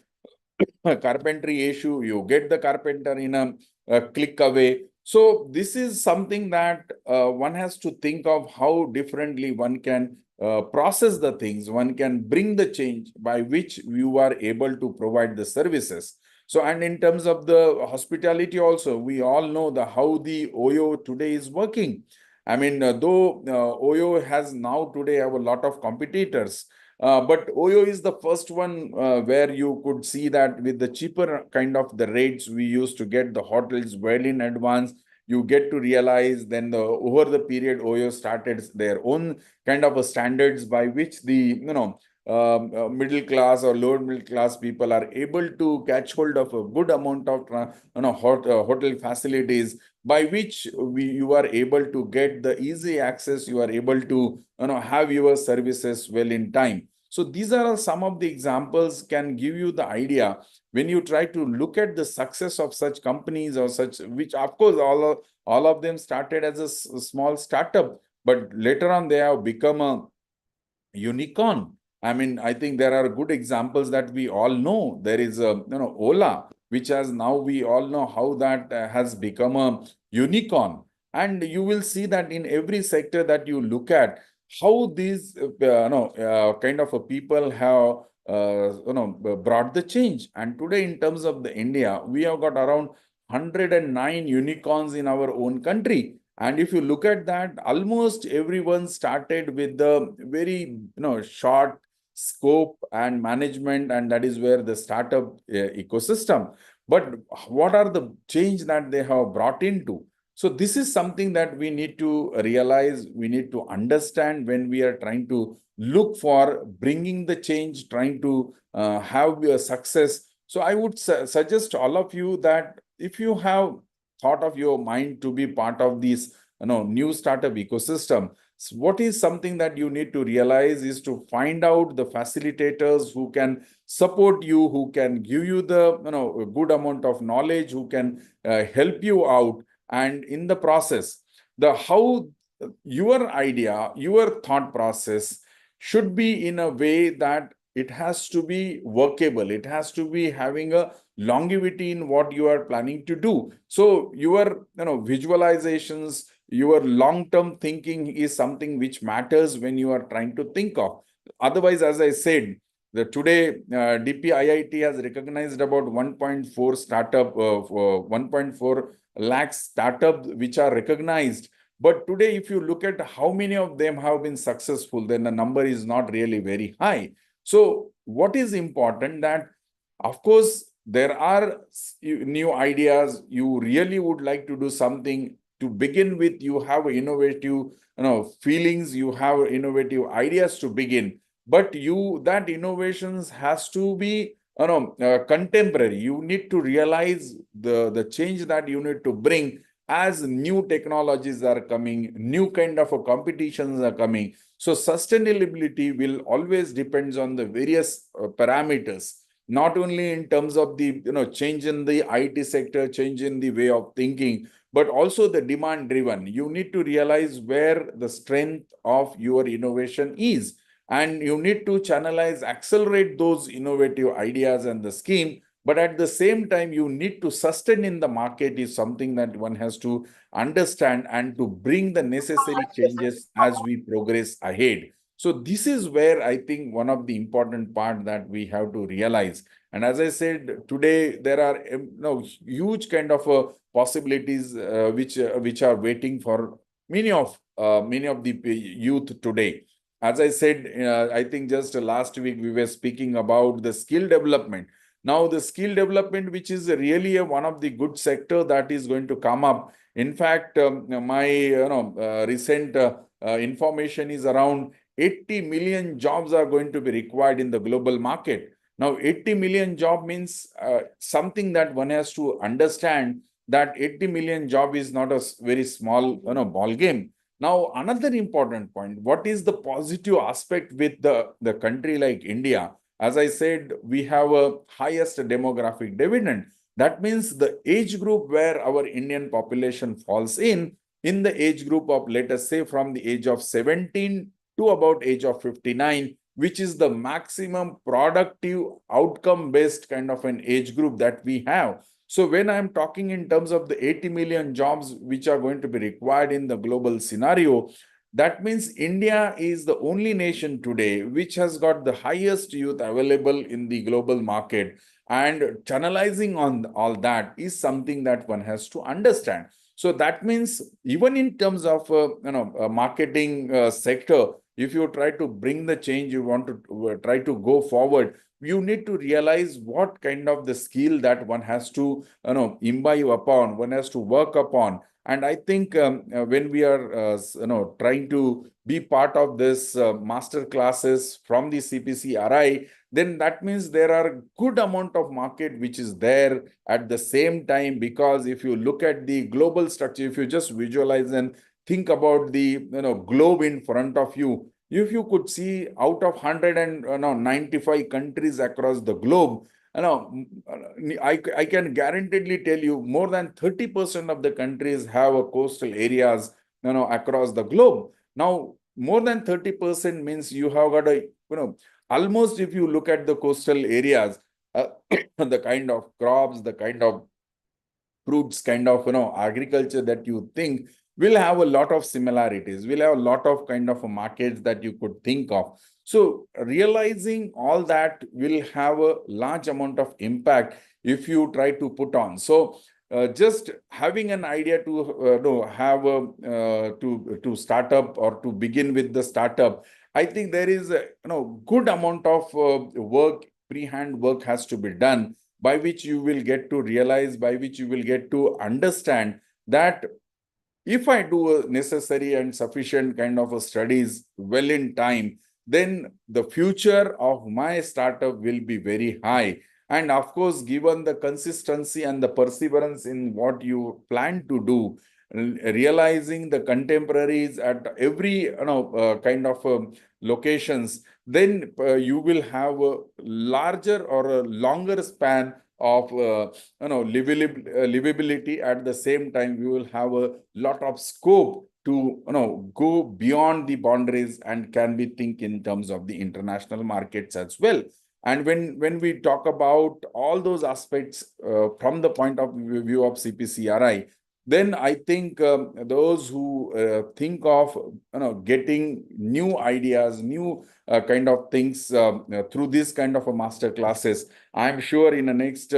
carpentry issue, you get the carpenter in a click away. So this is something that one has to think of how differently one can process the things, one can bring the change by which you are able to provide the services. So, and in terms of the hospitality also, we all know how the OYO today is working. I mean, though OYO has now today have a lot of competitors, but OYO is the first one where you could see that with the cheaper kind of the rates we used to get the hotels well in advance. You get to realize then over the period OYO started their own kind of a standards by which the middle class or lower middle class people are able to catch hold of a good amount of hotel facilities, by which you are able to get the easy access, you are able to have your services well in time. So these are some of the examples can give you the idea when you try to look at the success of such companies or such, which of course all of them started as a small startup, but later on they have become a unicorn. I mean, I think there are good examples that we all know. There is a Ola, which has now we all know how that has become a unicorn. And you will see that in every sector that you look at, how these kind of a people have brought the change. And today, in terms of the India, we have got around 109 unicorns in our own country. And if you look at that, almost everyone started with the very short scope and management, and that is where the startup ecosystem. But what are the change that they have brought into? So this is something that we need to realize, we need to understand when we are trying to look for bringing the change, trying to have a success. So I would suggest all of you that if you have thought of your mind to be part of this new startup ecosystem, what is something that you need to realize is to find out the facilitators who can support you, who can give you the a good amount of knowledge, who can help you out, and in the process, the how your idea, your thought process should be in a way that it has to be workable. It has to be having a longevity in what you are planning to do. So your visualizations, your long-term thinking is something which matters when you are trying to think of. Otherwise, as I said, the today DPIIT has recognized about 1.4 startup, 1.4 lakh startups which are recognized. But today, if you look at how many of them have been successful, then the number is not really very high. So what is important that, of course, there are new ideas. You really would like to do something. To begin with, you have innovative, feelings, you have innovative ideas to begin. But that innovations has to be, contemporary. You need to realize the change that you need to bring as new technologies are coming, new kind of competitions are coming. So sustainability will always depends on the various parameters, not only in terms of the change in the IT sector, change in the way of thinking, but also the demand driven. You need to realize where the strength of your innovation is, and you need to channelize, accelerate those innovative ideas and the scheme. But at the same time, you need to sustain in the market is something that one has to understand, and to bring the necessary changes as we progress ahead. So this is where I think one of the important part that we have to realize. And as I said, today there are huge kind of possibilities which are waiting for many of the youth today. As I said, I think just last week we were speaking about the skill development. Now, the skill development, which is really one of the good sector that is going to come up. In fact, my recent information is around 80 million jobs are going to be required in the global market. Now, 80 million job means something that one has to understand, that 80 million job is not a very small ball game. Now, another important point, what is the positive aspect with the country like India? As I said, we have a highest demographic dividend. That means the age group where our Indian population falls in the age group of, let us say, from the age of 17 to about age of 59, which is the maximum productive outcome-based kind of an age group that we have. So when I'm talking in terms of the 80 million jobs which are going to be required in the global scenario, that means India is the only nation today which has got the highest youth available in the global market. And channelizing on all that is something that one has to understand. So that means even in terms of marketing sector, if you try to bring the change, you want to try to go forward, you need to realize what kind of the skill that one has to imbibe upon, one has to work upon. And I think when we are trying to be part of this master classes from the CPC RI, then that means there are good amount of market which is there at the same time. Because if you look at the global structure, if you just visualize and think about the globe in front of you, if you could see out of 195 countries across the globe, I can guaranteedly tell you more than 30% of the countries have a coastal areas across the globe. Now, more than 30% means you have got a almost, if you look at the coastal areas, the kind of crops, the kind of fruits, kind of agriculture that you think will have a lot of similarities, will have a lot of kind of markets that you could think of. So realizing all that will have a large amount of impact if you try to put on. So just having an idea to have a to start up or to begin with the startup, I think there is a good amount of work, pre-hand work has to be done, by which you will get to realize, by which you will get to understand that if I do a necessary and sufficient kind of a studies well in time, then the future of my startup will be very high. And of course, given the consistency and the perseverance in what you plan to do, realizing the contemporaries at every kind of locations, then you will have a larger or a longer span of livability. At the same time, we will have a lot of scope to go beyond the boundaries and can be think in terms of the international markets as well. And when we talk about all those aspects from the point of view of CPCRI, then I think those who think of getting new ideas, new kind of things through this kind of a master classes, I'm sure in the next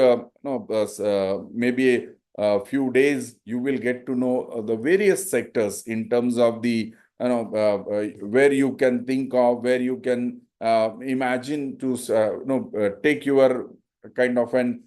maybe a few days you will get to know the various sectors in terms of the where you can think of, where you can imagine to take your kind of an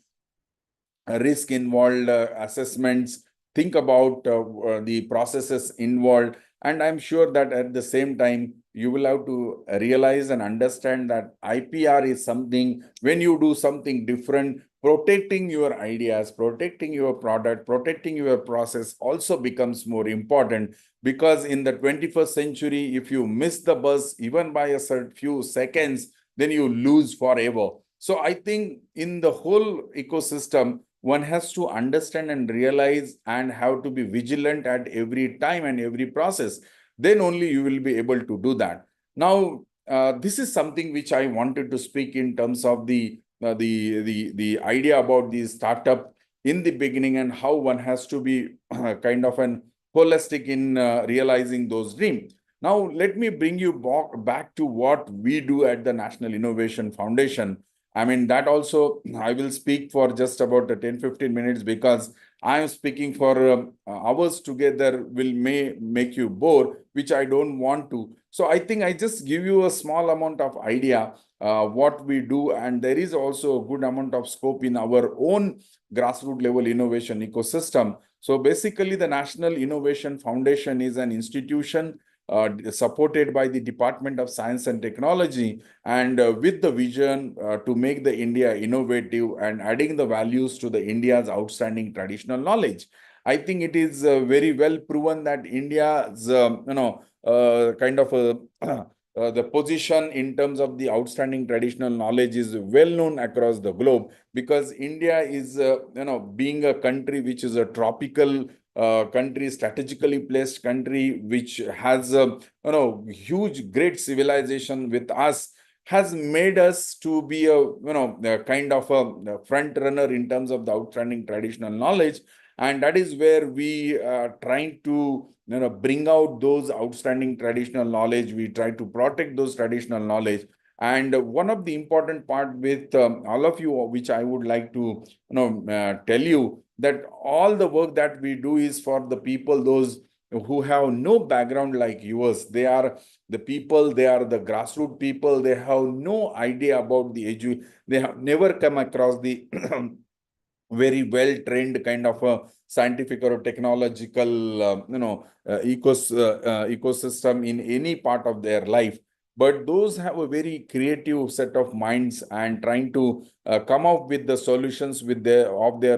risk involved assessments, think about the processes involved. And I'm sure that at the same time, you will have to realize and understand that IPR is something, when you do something different, protecting your ideas, protecting your product, protecting your process also becomes more important. Because in the 21st century, if you miss the bus even by a certain few seconds, then you lose forever. So I think in the whole ecosystem, one has to understand and realize and have to be vigilant at every time and every process. Then only you will be able to do that. Now, this is something which I wanted to speak in terms of the idea about the startup in the beginning and how one has to be kind of an holistic in realizing those dreams. Now, let me bring you back to what we do at the National Innovation Foundation. I mean, that also, I will speak for just about 10-15 minutes because I am speaking for hours together may make you bored, which I don't want to. So I think I just give you a small amount of idea what we do. And there is also a good amount of scope in our own grassroots level innovation ecosystem. So basically, the National Innovation Foundation is an institution supported by the Department of Science and Technology, and with the vision to make the India innovative and adding the values to the India's outstanding traditional knowledge. I think it is very well proven that India's kind of the position in terms of the outstanding traditional knowledge is well known across the globe, because India is being a country which is a tropical country, strategically placed country, which has huge great civilization with us, has made us to be a kind of a front runner in terms of the outstanding traditional knowledge. And that is where we are trying to bring out those outstanding traditional knowledge. We try to protect those traditional knowledge. And one of the important part with all of you, which I would like to tell you, that all the work that we do is for the people, those who have no background like yours. They are the people, they are the grassroots people. They have no idea about the they have never come across the very well trained kind of a scientific or technological ecosystem in any part of their life. But those have a very creative set of minds and trying to come up with the solutions with their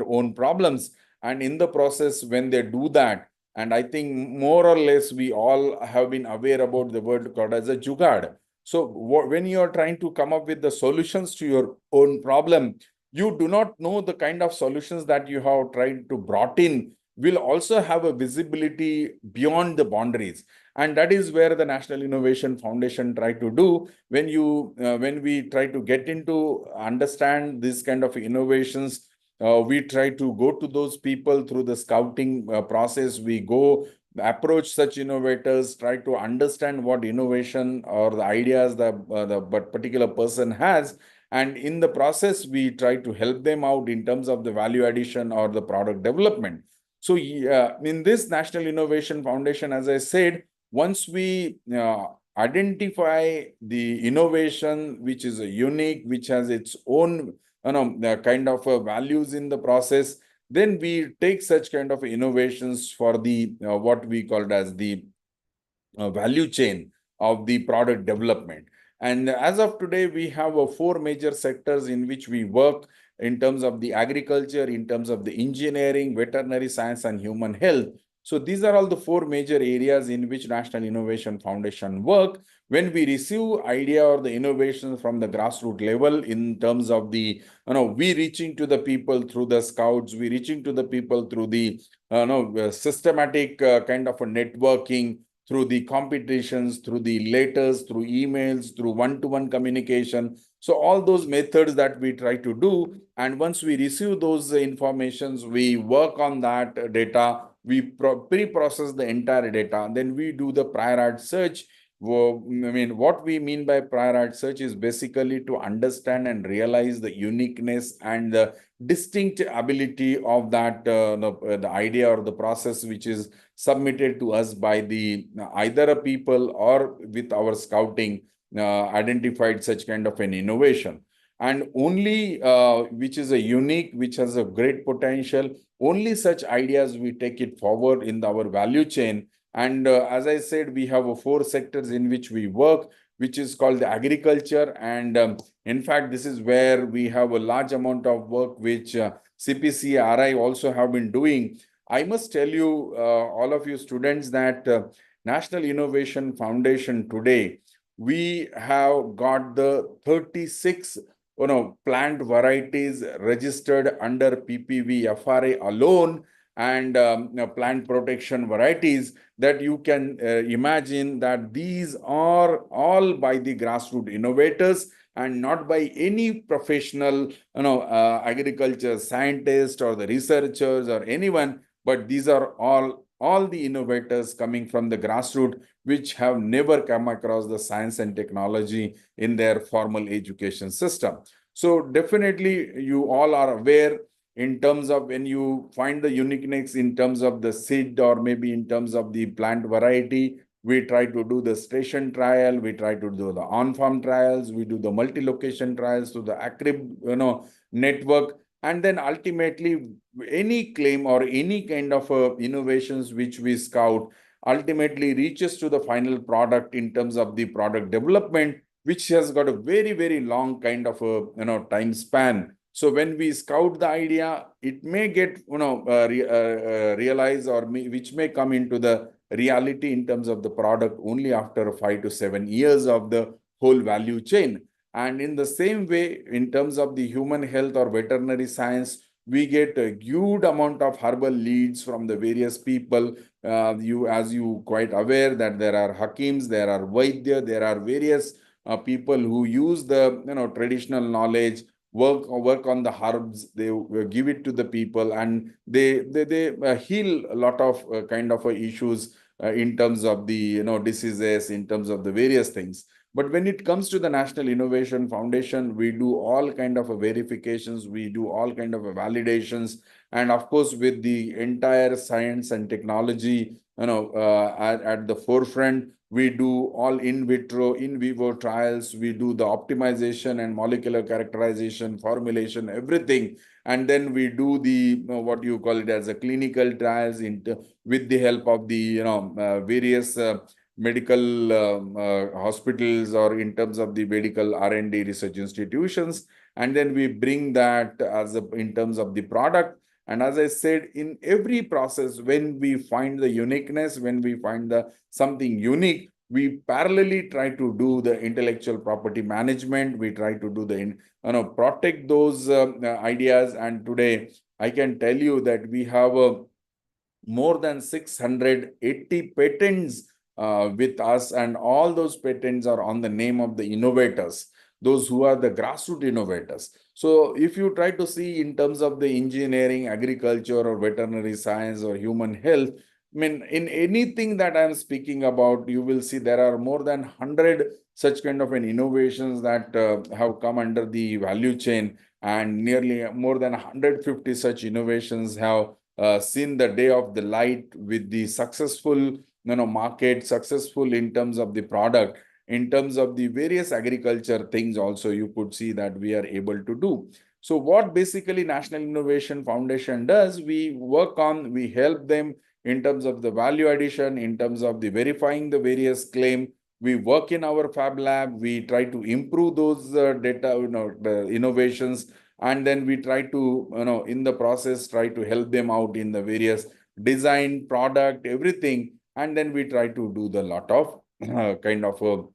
own problems. And in the process, when they do that, and I think more or less we all have been aware about the word called as a jugaad. So when you are trying to come up with the solutions to your own problem, you do not know the kind of solutions that you have tried to brought in will also have a visibility beyond the boundaries. And that is where the National Innovation Foundation try to do. When we try to get into understand this kind of innovations, we try to go to those people through the scouting process. We go approach such innovators, try to understand what innovation or the ideas that the particular person has. And in the process, we try to help them out in terms of the value addition or the product development. So in this National Innovation Foundation, as I said, once we identify the innovation, which is a unique, which has its own kind of values in the process, then we take such kind of innovations for the what we called as the value chain of the product development. And as of today, we have four major sectors in which we work in terms of the agriculture, in terms of the engineering, veterinary science, and human health. So these are all the four major areas in which National Innovation Foundation work. When we receive idea or the innovation from the grassroots level in terms of the, we reaching to the people through the scouts, we reaching to the people through the, systematic kind of a networking, through the competitions, through the letters, through emails, through one-to-one communication. So all those methods that we try to do, and once we receive those informations, we work on that data, we pre-process the entire data, then we do the prior art search. What we mean by prior art search is basically to understand and realize the uniqueness and the distinct ability of that the idea or the process which is submitted to us by the either a people or with our scouting identified such kind of an innovation. And only which is a unique, which has a great potential, only such ideas we take it forward in our value chain. And as I said, we have four sectors in which we work, which is called the agriculture. And in fact, this is where we have a large amount of work which CPC, RI also have been doing. I must tell you, all of you students, that National Innovation Foundation today, we have got the 36 plant varieties registered under PPV FRA alone, and plant protection varieties, that you can imagine that these are all by the grassroots innovators and not by any professional agriculture scientist or the researchers or anyone, but these are all the innovators coming from the grassroots, which have never come across the science and technology in their formal education system. So definitely you all are aware in terms of when you find the uniqueness in terms of the seed or maybe in terms of the plant variety, we try to do the station trial, we try to do the on-farm trials, we do the multi-location trials to the ACRIB network, and then ultimately any claim or any kind of innovations which we scout ultimately reaches to the final product in terms of the product development, which has got a very, very long kind of a time span. So when we scout the idea, it may get realized, or which may come into the reality in terms of the product only after 5 to 7 years of the whole value chain. And in the same way, in terms of the human health or veterinary science, we get a huge amount of herbal leads from the various people. As you quite aware that there are hakims, there are vaidya, there are various people who use the traditional knowledge, work on the herbs, they give it to the people, and they heal a lot of kind of issues in terms of the diseases, in terms of the various things. But when it comes to the National Innovation Foundation, we do all kind of verifications, we do all kind of validations, and of course with the entire science and technology at the forefront, we do all in vitro, in vivo trials, we do the optimization and molecular characterization, formulation, everything. And then we do the, what you call it as a clinical trials with the help of the, various medical hospitals, or in terms of the medical R&D research institutions. And then we bring that as in terms of the product. And as I said, in every process, when we find the uniqueness, when we find the something unique, we parallelly try to do the intellectual property management. We try to do the protect those ideas. And today, I can tell you that we have more than 680 patents with us, and all those patents are on the name of the innovators, those who are the grassroots innovators. So if you try to see in terms of the engineering, agriculture, or veterinary science, or human health, I mean, in anything that I'm speaking about, you will see there are more than 100 such kind of innovations that have come under the value chain, and nearly more than 150 such innovations have seen the day of the light with the successful market, successful in terms of the product. In terms of the various agriculture things also, you could see that we are able to do. So what basically National Innovation Foundation does, we help them in terms of the value addition, in terms of the verifying the various claim. We work in our fab lab, we try to improve those data, the innovations, and then we try to, in the process, try to help them out in the various design, product, everything. And then we try to do the lot of kind of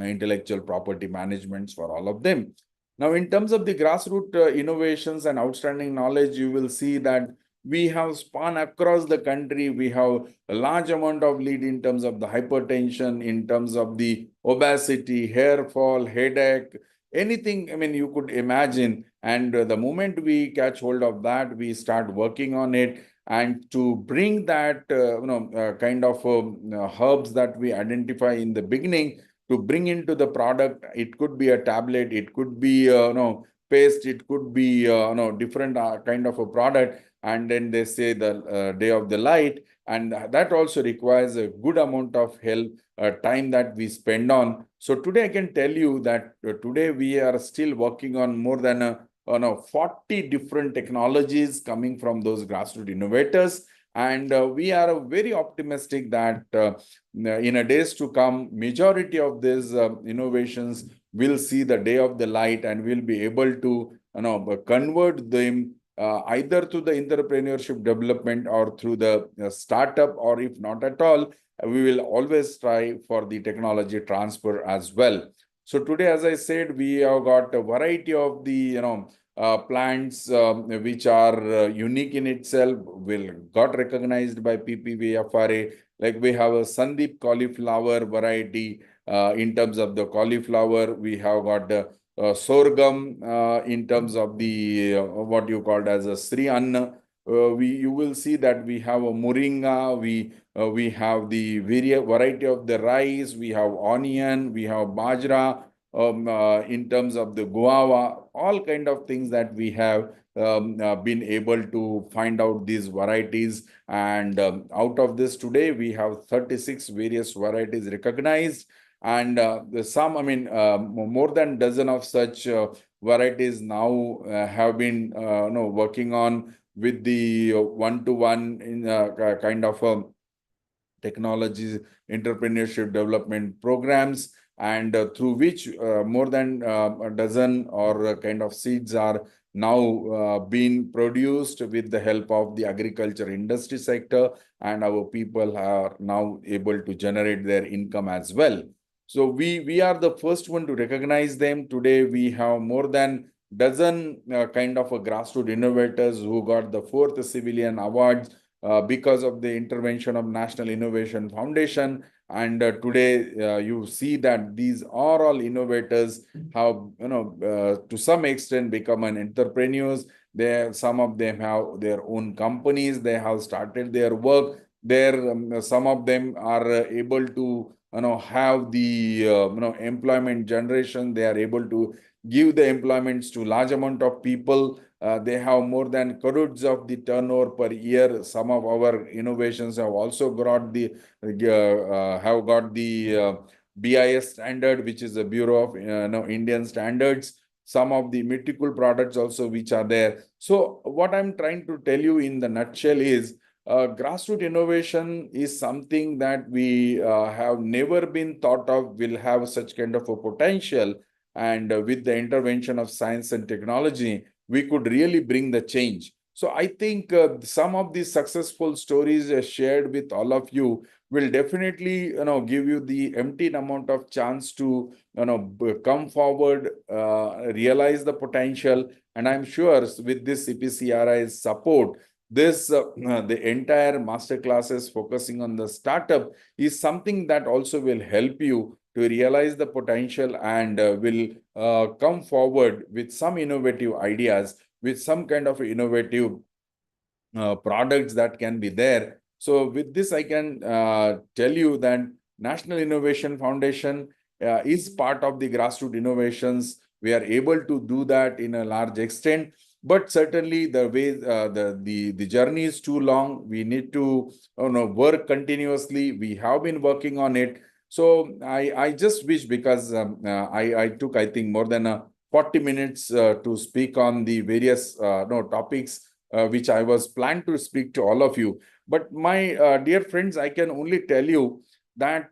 intellectual property managements for all of them. Now, in terms of the grassroots innovations and outstanding knowledge, you will see that we have spun across the country. We have a large amount of lead in terms of the hypertension, in terms of the obesity, hair fall, headache, anything, I mean, you could imagine. And the moment we catch hold of that, we start working on it. And to bring that, kind of herbs that we identify in the beginning, to bring into the product, it could be a tablet, it could be paste, it could be different kind of a product. And then they say the day of the light, and that also requires a good amount of help, time that we spend on. So today I can tell you that today we are still working on more than 40 different technologies coming from those grassroots innovators. And we are very optimistic that in a days to come, majority of these innovations will see the day of the light, and will be able to convert them either through the entrepreneurship development or through the startup, or if not at all, we will always try for the technology transfer as well. So today, as I said, we have got a variety of the plants which are unique in itself, will got recognized by PPVFRA. Like we have a Sandeep cauliflower variety. In terms of the cauliflower, we have got the sorghum in terms of the what you called as a Sri Anna. You will see that we have a moringa, we have the variety of the rice, we have onion, we have bajra, in terms of the guava, all kind of things that we have been able to find out these varieties. And out of this today, we have 36 various varieties recognized. And some, I mean, more than dozen of such varieties now have been working on with the one-to-one in kind of technology entrepreneurship development programs, and through which more than a dozen or kind of seeds are now being produced with the help of the agriculture industry sector, and our people are now able to generate their income as well. So we are the first one to recognize them. Today we have more than dozen kind of a grassroots innovators who got the 4th civilian awards because of the intervention of National Innovation Foundation. And today you see that these are all innovators have, to some extent become an entrepreneurs. Some of them have their own companies. They have started their work there. Some of them are able to, have the, employment generation. They are able to give the employments to large amount of people. They have more than crores of the turnover per year. Some of our innovations have also got the BIS standard, which is the Bureau of Indian Standards. Some of the mythical products also which are there. So what I'm trying to tell you in the nutshell is grassroots innovation is something that we have never been thought of will have such kind of a potential. And with the intervention of science and technology, we could really bring the change. So I think some of these successful stories shared with all of you will definitely, give you the empty amount of chance to, come forward, realize the potential. And I'm sure with this CPCRI's support, this the entire master classes focusing on the startup is something that also will help you to realize the potential, and will come forward with some innovative ideas, with some kind of innovative products that can be there. So with this, I can tell you that National Innovation Foundation is part of the grassroots innovations. We are able to do that in a large extent, but certainly the way the journey is too long. We need to work continuously. We have been working on it. So I just wish, because I took, I think, more than 40 minutes to speak on the various topics which I was planned to speak to all of you. But my dear friends, I can only tell you that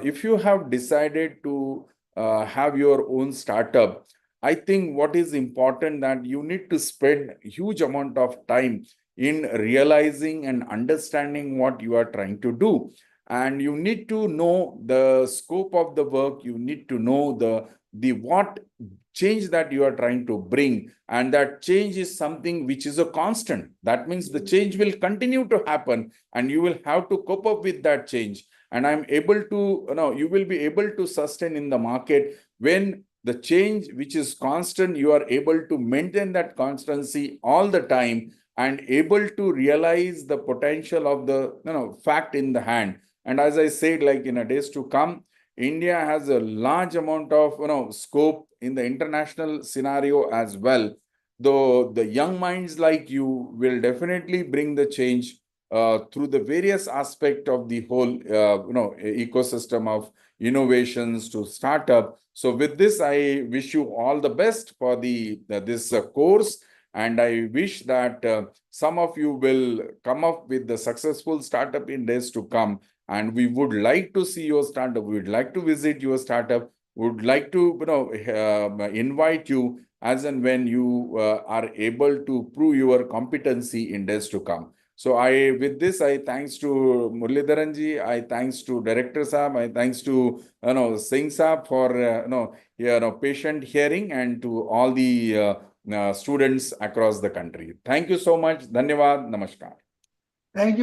if you have decided to have your own startup, I think what is important that you need to spend huge amount of time in realizing and understanding what you are trying to do. And you need to know the scope of the work. You need to know the what change that you are trying to bring, and that change is something which is a constant. That means the change will continue to happen, and you will have to cope up with that change. And I'm able to, you will be able to sustain in the market when the change which is constant, you are able to maintain that constancy all the time and able to realize the potential of the fact in the hand. And as I said, like in a days to come, India has a large amount of scope in the international scenario as well. Though the young minds like you will definitely bring the change through the various aspect of the whole ecosystem of innovations to startup. So with this, I wish you all the best for this course, and I wish that some of you will come up with the successful startup in days to come. And we would like to see your startup. We would like to visit your startup. Would like to invite you as and when you are able to prove your competency in days to come. So with this, I thanks to Muralidharan ji, I thanks to Director Saab, I thanks to Singh Saab for patient hearing, and to all the students across the country. Thank you so much. Dhanyavad. Namaskar. Thank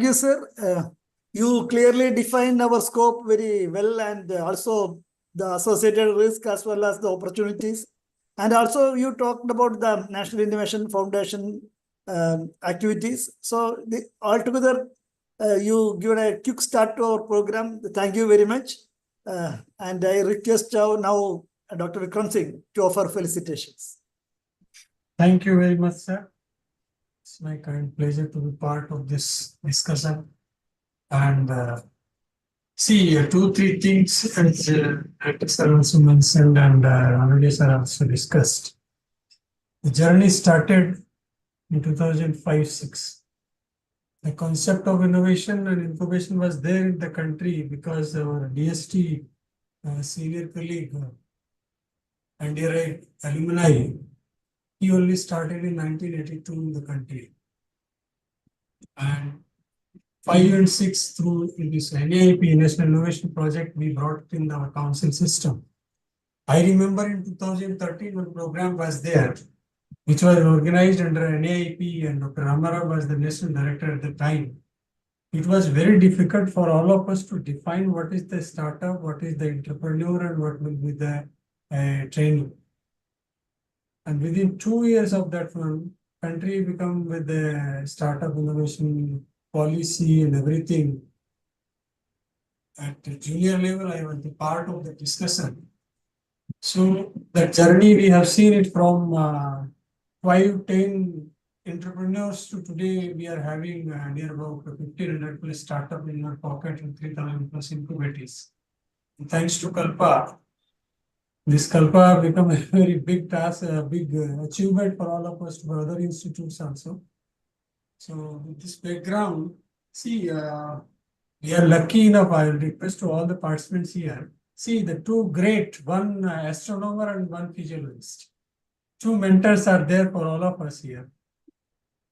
you, sir. You clearly defined our scope very well, and also the associated risk as well as the opportunities. And also you talked about the National Innovation Foundation activities. So altogether, you given a quick start to our program. Thank you very much. And I request now Dr. Vikram Singh to offer felicitations. Thank you very much, sir. It's my kind pleasure to be part of this discussion. And see, 2-3 things as sir also mentioned, and already sir also discussed. The journey started in 2005-06. The concept of innovation and incubation was there in the country because our DST senior colleague and dear alumni, he only started in 1982 in the country. And 5 and 6 through this NAIP, National Innovation Project, we brought it in our council system. I remember in 2013 one program was there, which was organized under NAIP, and Dr. Ramarao was the national director at the time. It was very difficult for all of us to define what is the startup, what is the entrepreneur, and what will be the training. And within 2 years of that one, country become with the startup innovation policy and everything. At the junior level, I was the part of the discussion. So that journey, we have seen it from 5-10 entrepreneurs to today. We are having near about 1,500 plus startup in our pocket and 3,000 plus incubators. And thanks to Kalpa, this Kalpa become a very big task, a big achievement for all of us, for other institutes also. So with this background, see, we are lucky enough. I will request to all the participants here. See, the two great, one astronomer and one physiologist. Two mentors are there for all of us here.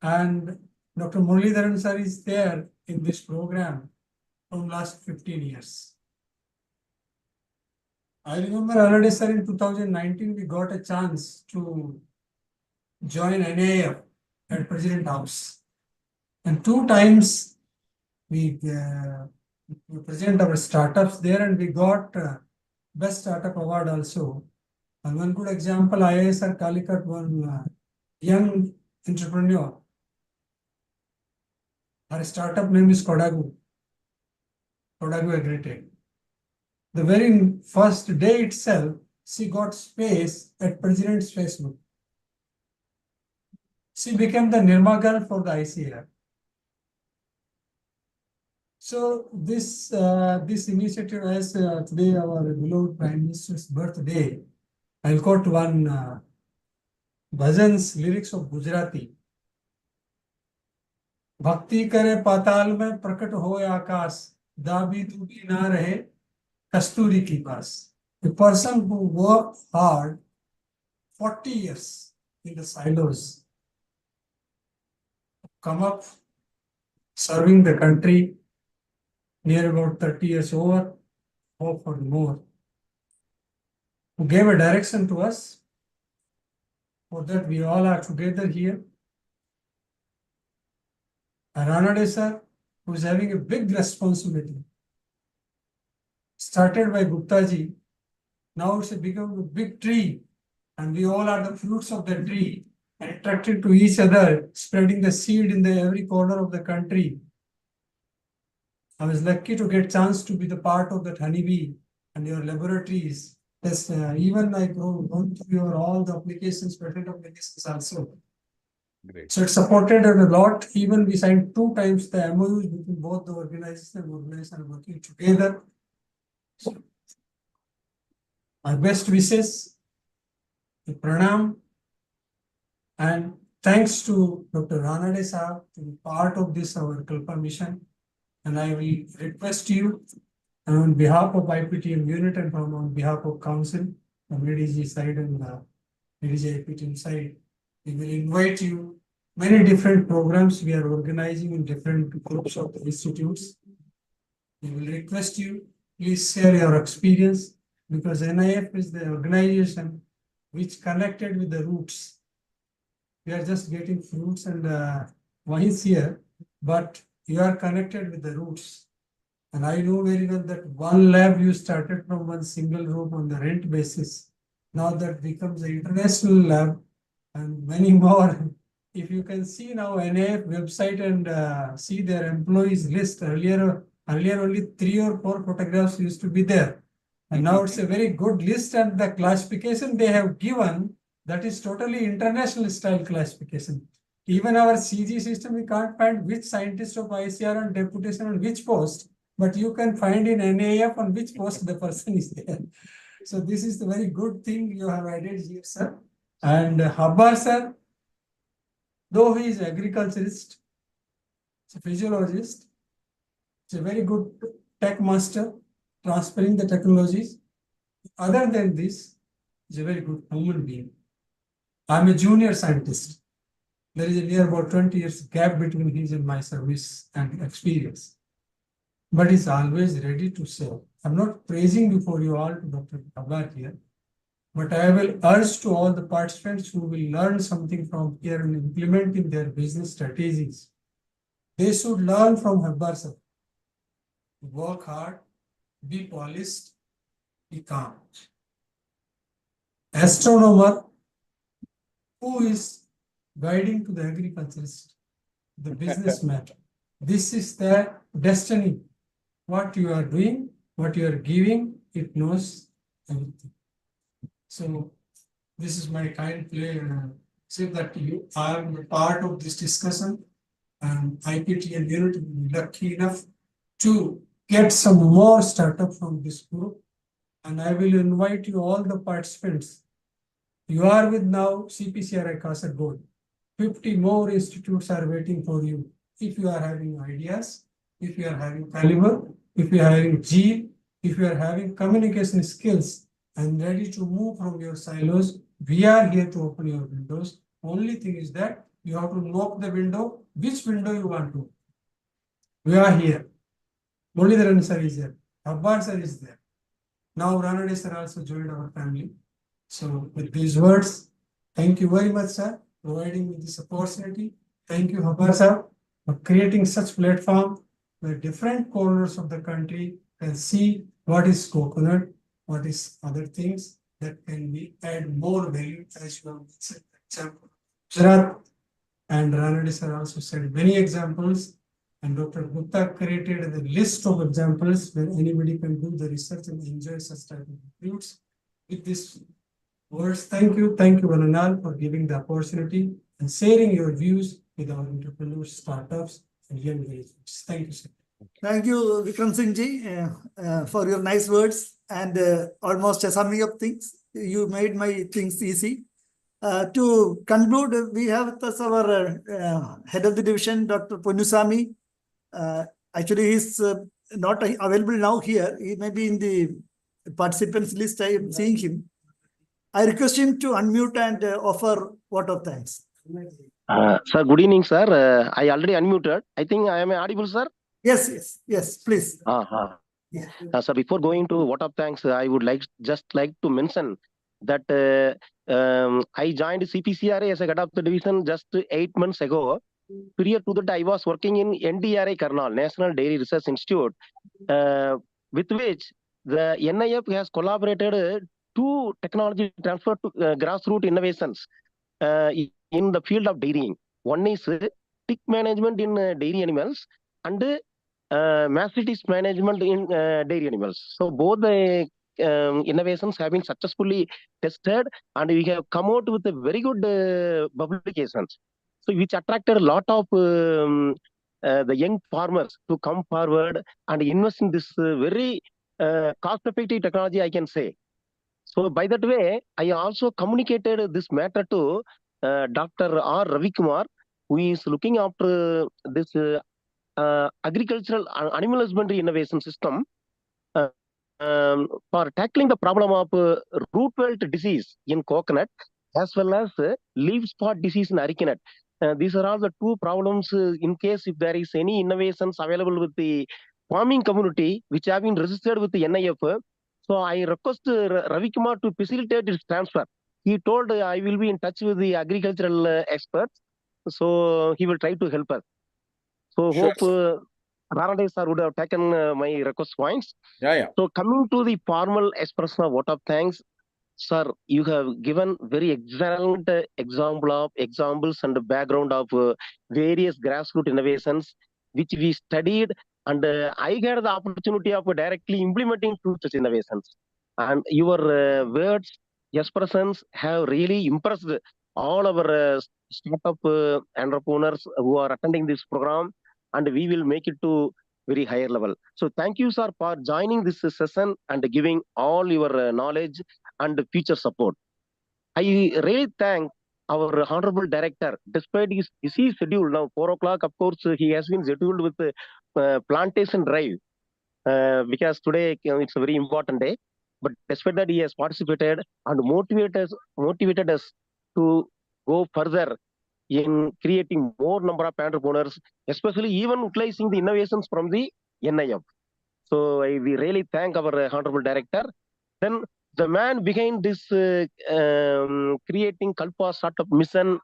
And Dr. Muralidharan sir is there in this program from last 15 years. I remember already, sir, in 2019, we got a chance to join NAF at President House. And 2 times we present our startups there, and we got Best Startup Award also. And one good example, IISR Calicut, one young entrepreneur. Her startup name is Kodagu Agritech. The very first day itself, she got space at President's Facebook. She became the Nirma girl for the ICR. So this initiative, as today our beloved Prime Minister's birthday, I'll quote one bhajan's lyrics of Gujarati. भक्ति करे पाताल में प्रकट हो आकाश, दाबी दूबी ना रहे कस्तूरी की पास. A person who worked hard 40 years in the silos, come up, serving the country near about 30 years over, hope for more, who gave a direction to us for that we all are together here. Ranade sir, who is having a big responsibility, started by Guptaji, now it's become a big tree, and we all are the fruits of the tree, attracted to each other, spreading the seed in every corner of the country. I was lucky to get chance to be the part of that honeybee and your laboratories. Yes, even I gone through your all the applications, patent applications also. Great. So it supported a lot. Even we signed 2 times the MOUs between both the organization and organization working together. So, my best wishes, pranam, and thanks to Dr. Ranade Saab to be part of this our Kalpa mission. And I will request you on behalf of IPTM unit and on behalf of council, from ADG side and ADG IPTM side, we will invite you. Many different programs we are organizing in different groups of the institutes. We will request you, please share your experience, because NIF is the organization which connected with the roots. We are just getting fruits and vines here, but you are connected with the roots. And I know very well that one lab you started from one single room on the rent basis. Now that becomes an international lab and many more. If you can see now NIF website and see their employees list, earlier only 3 or 4 photographs used to be there. And now it's a very good list, and the classification they have given, that is totally international style classification. Even our CG system, we can't find which scientist of ICR on deputation on which post, but you can find in NAF on which post the person is there. So this is the very good thing you have added here, sir. And Habbar sir, though he is agriculturist, he's a physiologist, he's a very good tech master, transferring the technologies. Other than this, he's a very good human being. I'm a junior scientist. There is a near about 20 years gap between his and my service and experience. But he's always ready to serve. I'm not praising before you all to Dr. Habbar here, but I will urge to all the participants who will learn something from here and implement in their business strategies. They should learn from Habbar sir. Work hard, be polished, be calm. Astronomer who is guiding to the agriculturist, the businessman. This is their destiny. What you are doing, what you are giving, it knows everything. So this is my kind play. Say that you are part of this discussion, and IPTL unit will be lucky enough to get some more startup from this group. And I will invite you all the participants. You are with now CPCRI Kasaragod. 50 more institutes are waiting for you. If you are having ideas, if you are having caliber, if you are having zeal, if you are having communication skills and ready to move from your silos, we are here to open your windows. Only thing is that you have to knock the window. Which window you want to? We are here. Mullidharan sir is there. Habbar sir is there. Now Ranade sir also joined our family. So with these words, thank you very much, sir, providing me this opportunity. Thank you, Habbar sir, for creating such platform where different corners of the country can see what is coconut, what is other things that can be add more value, as you have said. Example, Gujarat and Ranade sir also said many examples, and Dr. Gupta created a list of examples where anybody can do the research and enjoy such type of fruits. With this words, thank you, one and all, for giving the opportunity and sharing your views with our entrepreneurs, startups, and young graduates. Thank you, sir. Thank you, Vikram Singh ji, for your nice words and almost summing up things. You made my things easy. To conclude, we have with us our head of the division, Dr. Ponnusamy. Actually, he's not available now here. He may be in the participants list. I am seeing him. I request him to unmute and offer vote of thanks. Sir, good evening, sir. I already unmuted. I think I am audible, sir. Yes, please. Yeah. Sir, before going to vote of thanks, I would like to mention that I joined CPCRA as a head of the division just 8 months ago. Prior to that, I was working in NDRI Karnal, National Dairy Research Institute, with which the NIF has collaborated two technology transfer to grassroots innovations in the field of dairying. One is tick management in dairy animals and mastitis management in dairy animals. So both the innovations have been successfully tested, and we have come out with a very good publications. So which attracted a lot of the young farmers to come forward and invest in this very cost-effective technology, I can say. So by that way, I also communicated this matter to Dr. R. Ravikumar, who is looking after this agricultural animal husbandry innovation system for tackling the problem of root wilt disease in coconut as well as leaf spot disease in arecanut. These are all the two problems in case if there is any innovations available with the farming community which have been registered with the NIF. So I request Ravi Kumar to facilitate its transfer. He told I will be in touch with the agricultural experts. So he will try to help us. So Sure, hope Ranade sir would have taken my request points. Yeah. So coming to the formal expression of vote of thanks, sir, you have given very excellent examples and background of various grassroots innovations which we studied, and I had the opportunity of directly implementing two such innovations. And your words, expressions have really impressed all our startup entrepreneurs who are attending this program, and we will make it to very higher level. So thank you, sir, for joining this session and giving all your knowledge and future support. I really thank our honorable director, despite his busy schedule now, 4 o'clock, of course, he has been scheduled with plantation drive because today it's a very important day. But despite that, he has participated and motivated us to go further in creating more number of entrepreneurs, especially even utilizing the innovations from the NIF. So we really thank our honorable director. Then the man behind this creating Kalpa startup mission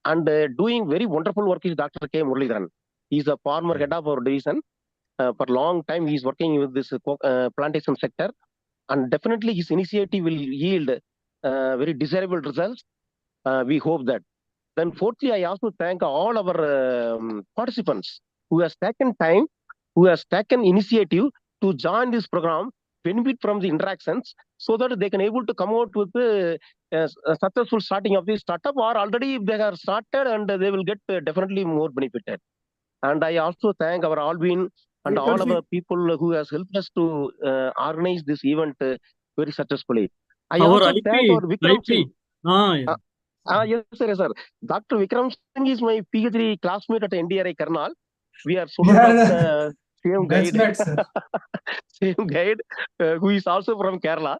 and doing very wonderful work is Dr. K. Muralidharan. He's a former head of our division. For a long time, he's working with this plantation sector, and definitely his initiative will yield very desirable results. We hope that. Then fourthly, I also thank all our participants who has taken time, who has taken initiative to join this program, benefit from the interactions, so that they can able to come out with a successful starting of this startup, or already if they are started and they will get definitely more benefited. And I also thank our Alvin and all of the people who has helped us to organize this event very successfully. I Our also IP, thank our Vikram IP. Singh. Yeah. Yes, sir. Dr. Vikram Singh is my PhD classmate at NDRI Karnal. We are student of same That's guide. right, sir. Same guide, who is also from Kerala.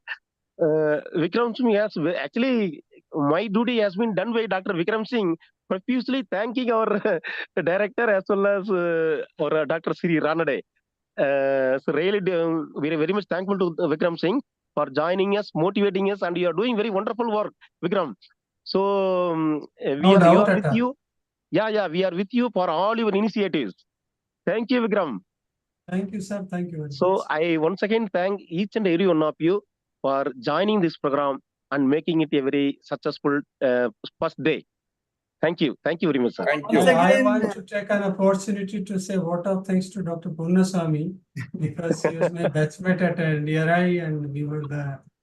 Vikram Singh has actually, my duty has been done by Dr. Vikram Singh, profusely thanking our director as well as our Dr. Sri Ranade. So really, we are very much thankful to Vikram Singh for joining us, motivating us, and you are doing very wonderful work, Vikram. So No doubt you are at with all. you. Yeah, we are with you for all your initiatives. Thank you, Vikram. Thank you, sir. Thank you very So much. I once again thank each and every one of you for joining this program and making it a very successful first day. Thank you. Thank you very much, sir. Thank you. Once I again, want to take an opportunity to say vote of thanks to Dr. Purnaswamy because he was my batchmate at NDRI, and we were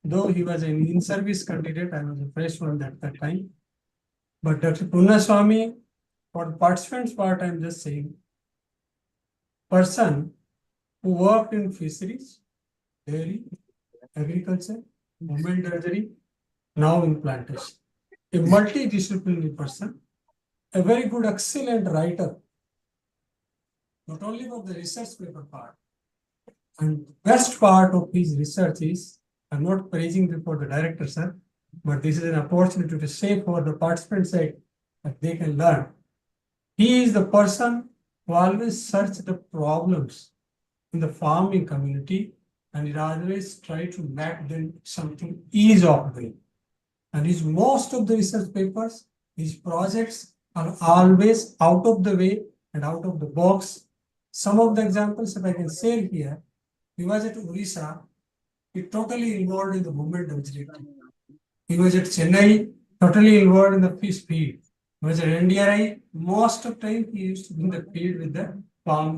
though he was an in-service candidate, I was a fresh one at that time. But Dr. Purnaswamy, for the participants part, I'm just saying, person who worked in fisheries, dairy, agriculture, women drudgery, now in plantation. A multidisciplinary person, a very good, excellent writer, not only for the research paper part. And best part of his research is, I'm not praising before the director, sir, but this is an opportunity to say for the participant side, that they can learn. He is the person who always search the problems in the farming community, and it always try to make them something ease of doing. And his most of the research papers, his projects are always out of the way and out of the box. Some of the examples that I can share here, he was at Orissa, he totally involved in the movement directive. He was at Chennai, totally involved in the fish feed. He was at NDRI, most of the time he used to be in the field with the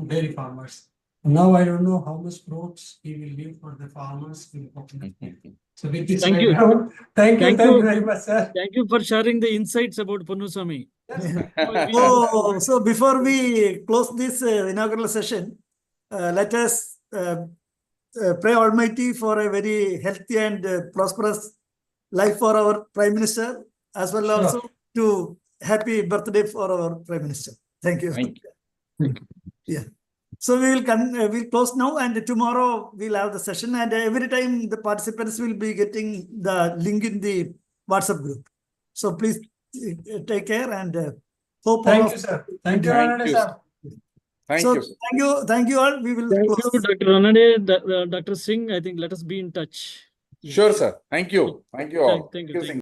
dairy farmers. Now I don't know how much fruits he will leave for the farmers in the coconut field. So with this Thank you. background, thank you very much, sir. Thank you for sharing the insights about Pannuswamy. So before we close this inaugural session, let us pray Almighty for a very healthy and prosperous life for our Prime Minister, as well Sure. also to happy birthday for our Prime Minister. Thank you. Thank you. Yeah. So we will we'll close now, and tomorrow we'll have the session, and every time the participants will be getting the link in the WhatsApp group. So please take care and hope all Thank of you, sir. Thank you, Thank Ranade, you, sir. Thank so you. thank you all. We will Thank close. you, Dr. Ranade, Dr. Singh. I think let us be in touch. Sure, sir. Thank you. Thank you all. Thank you. Thank you, Singh.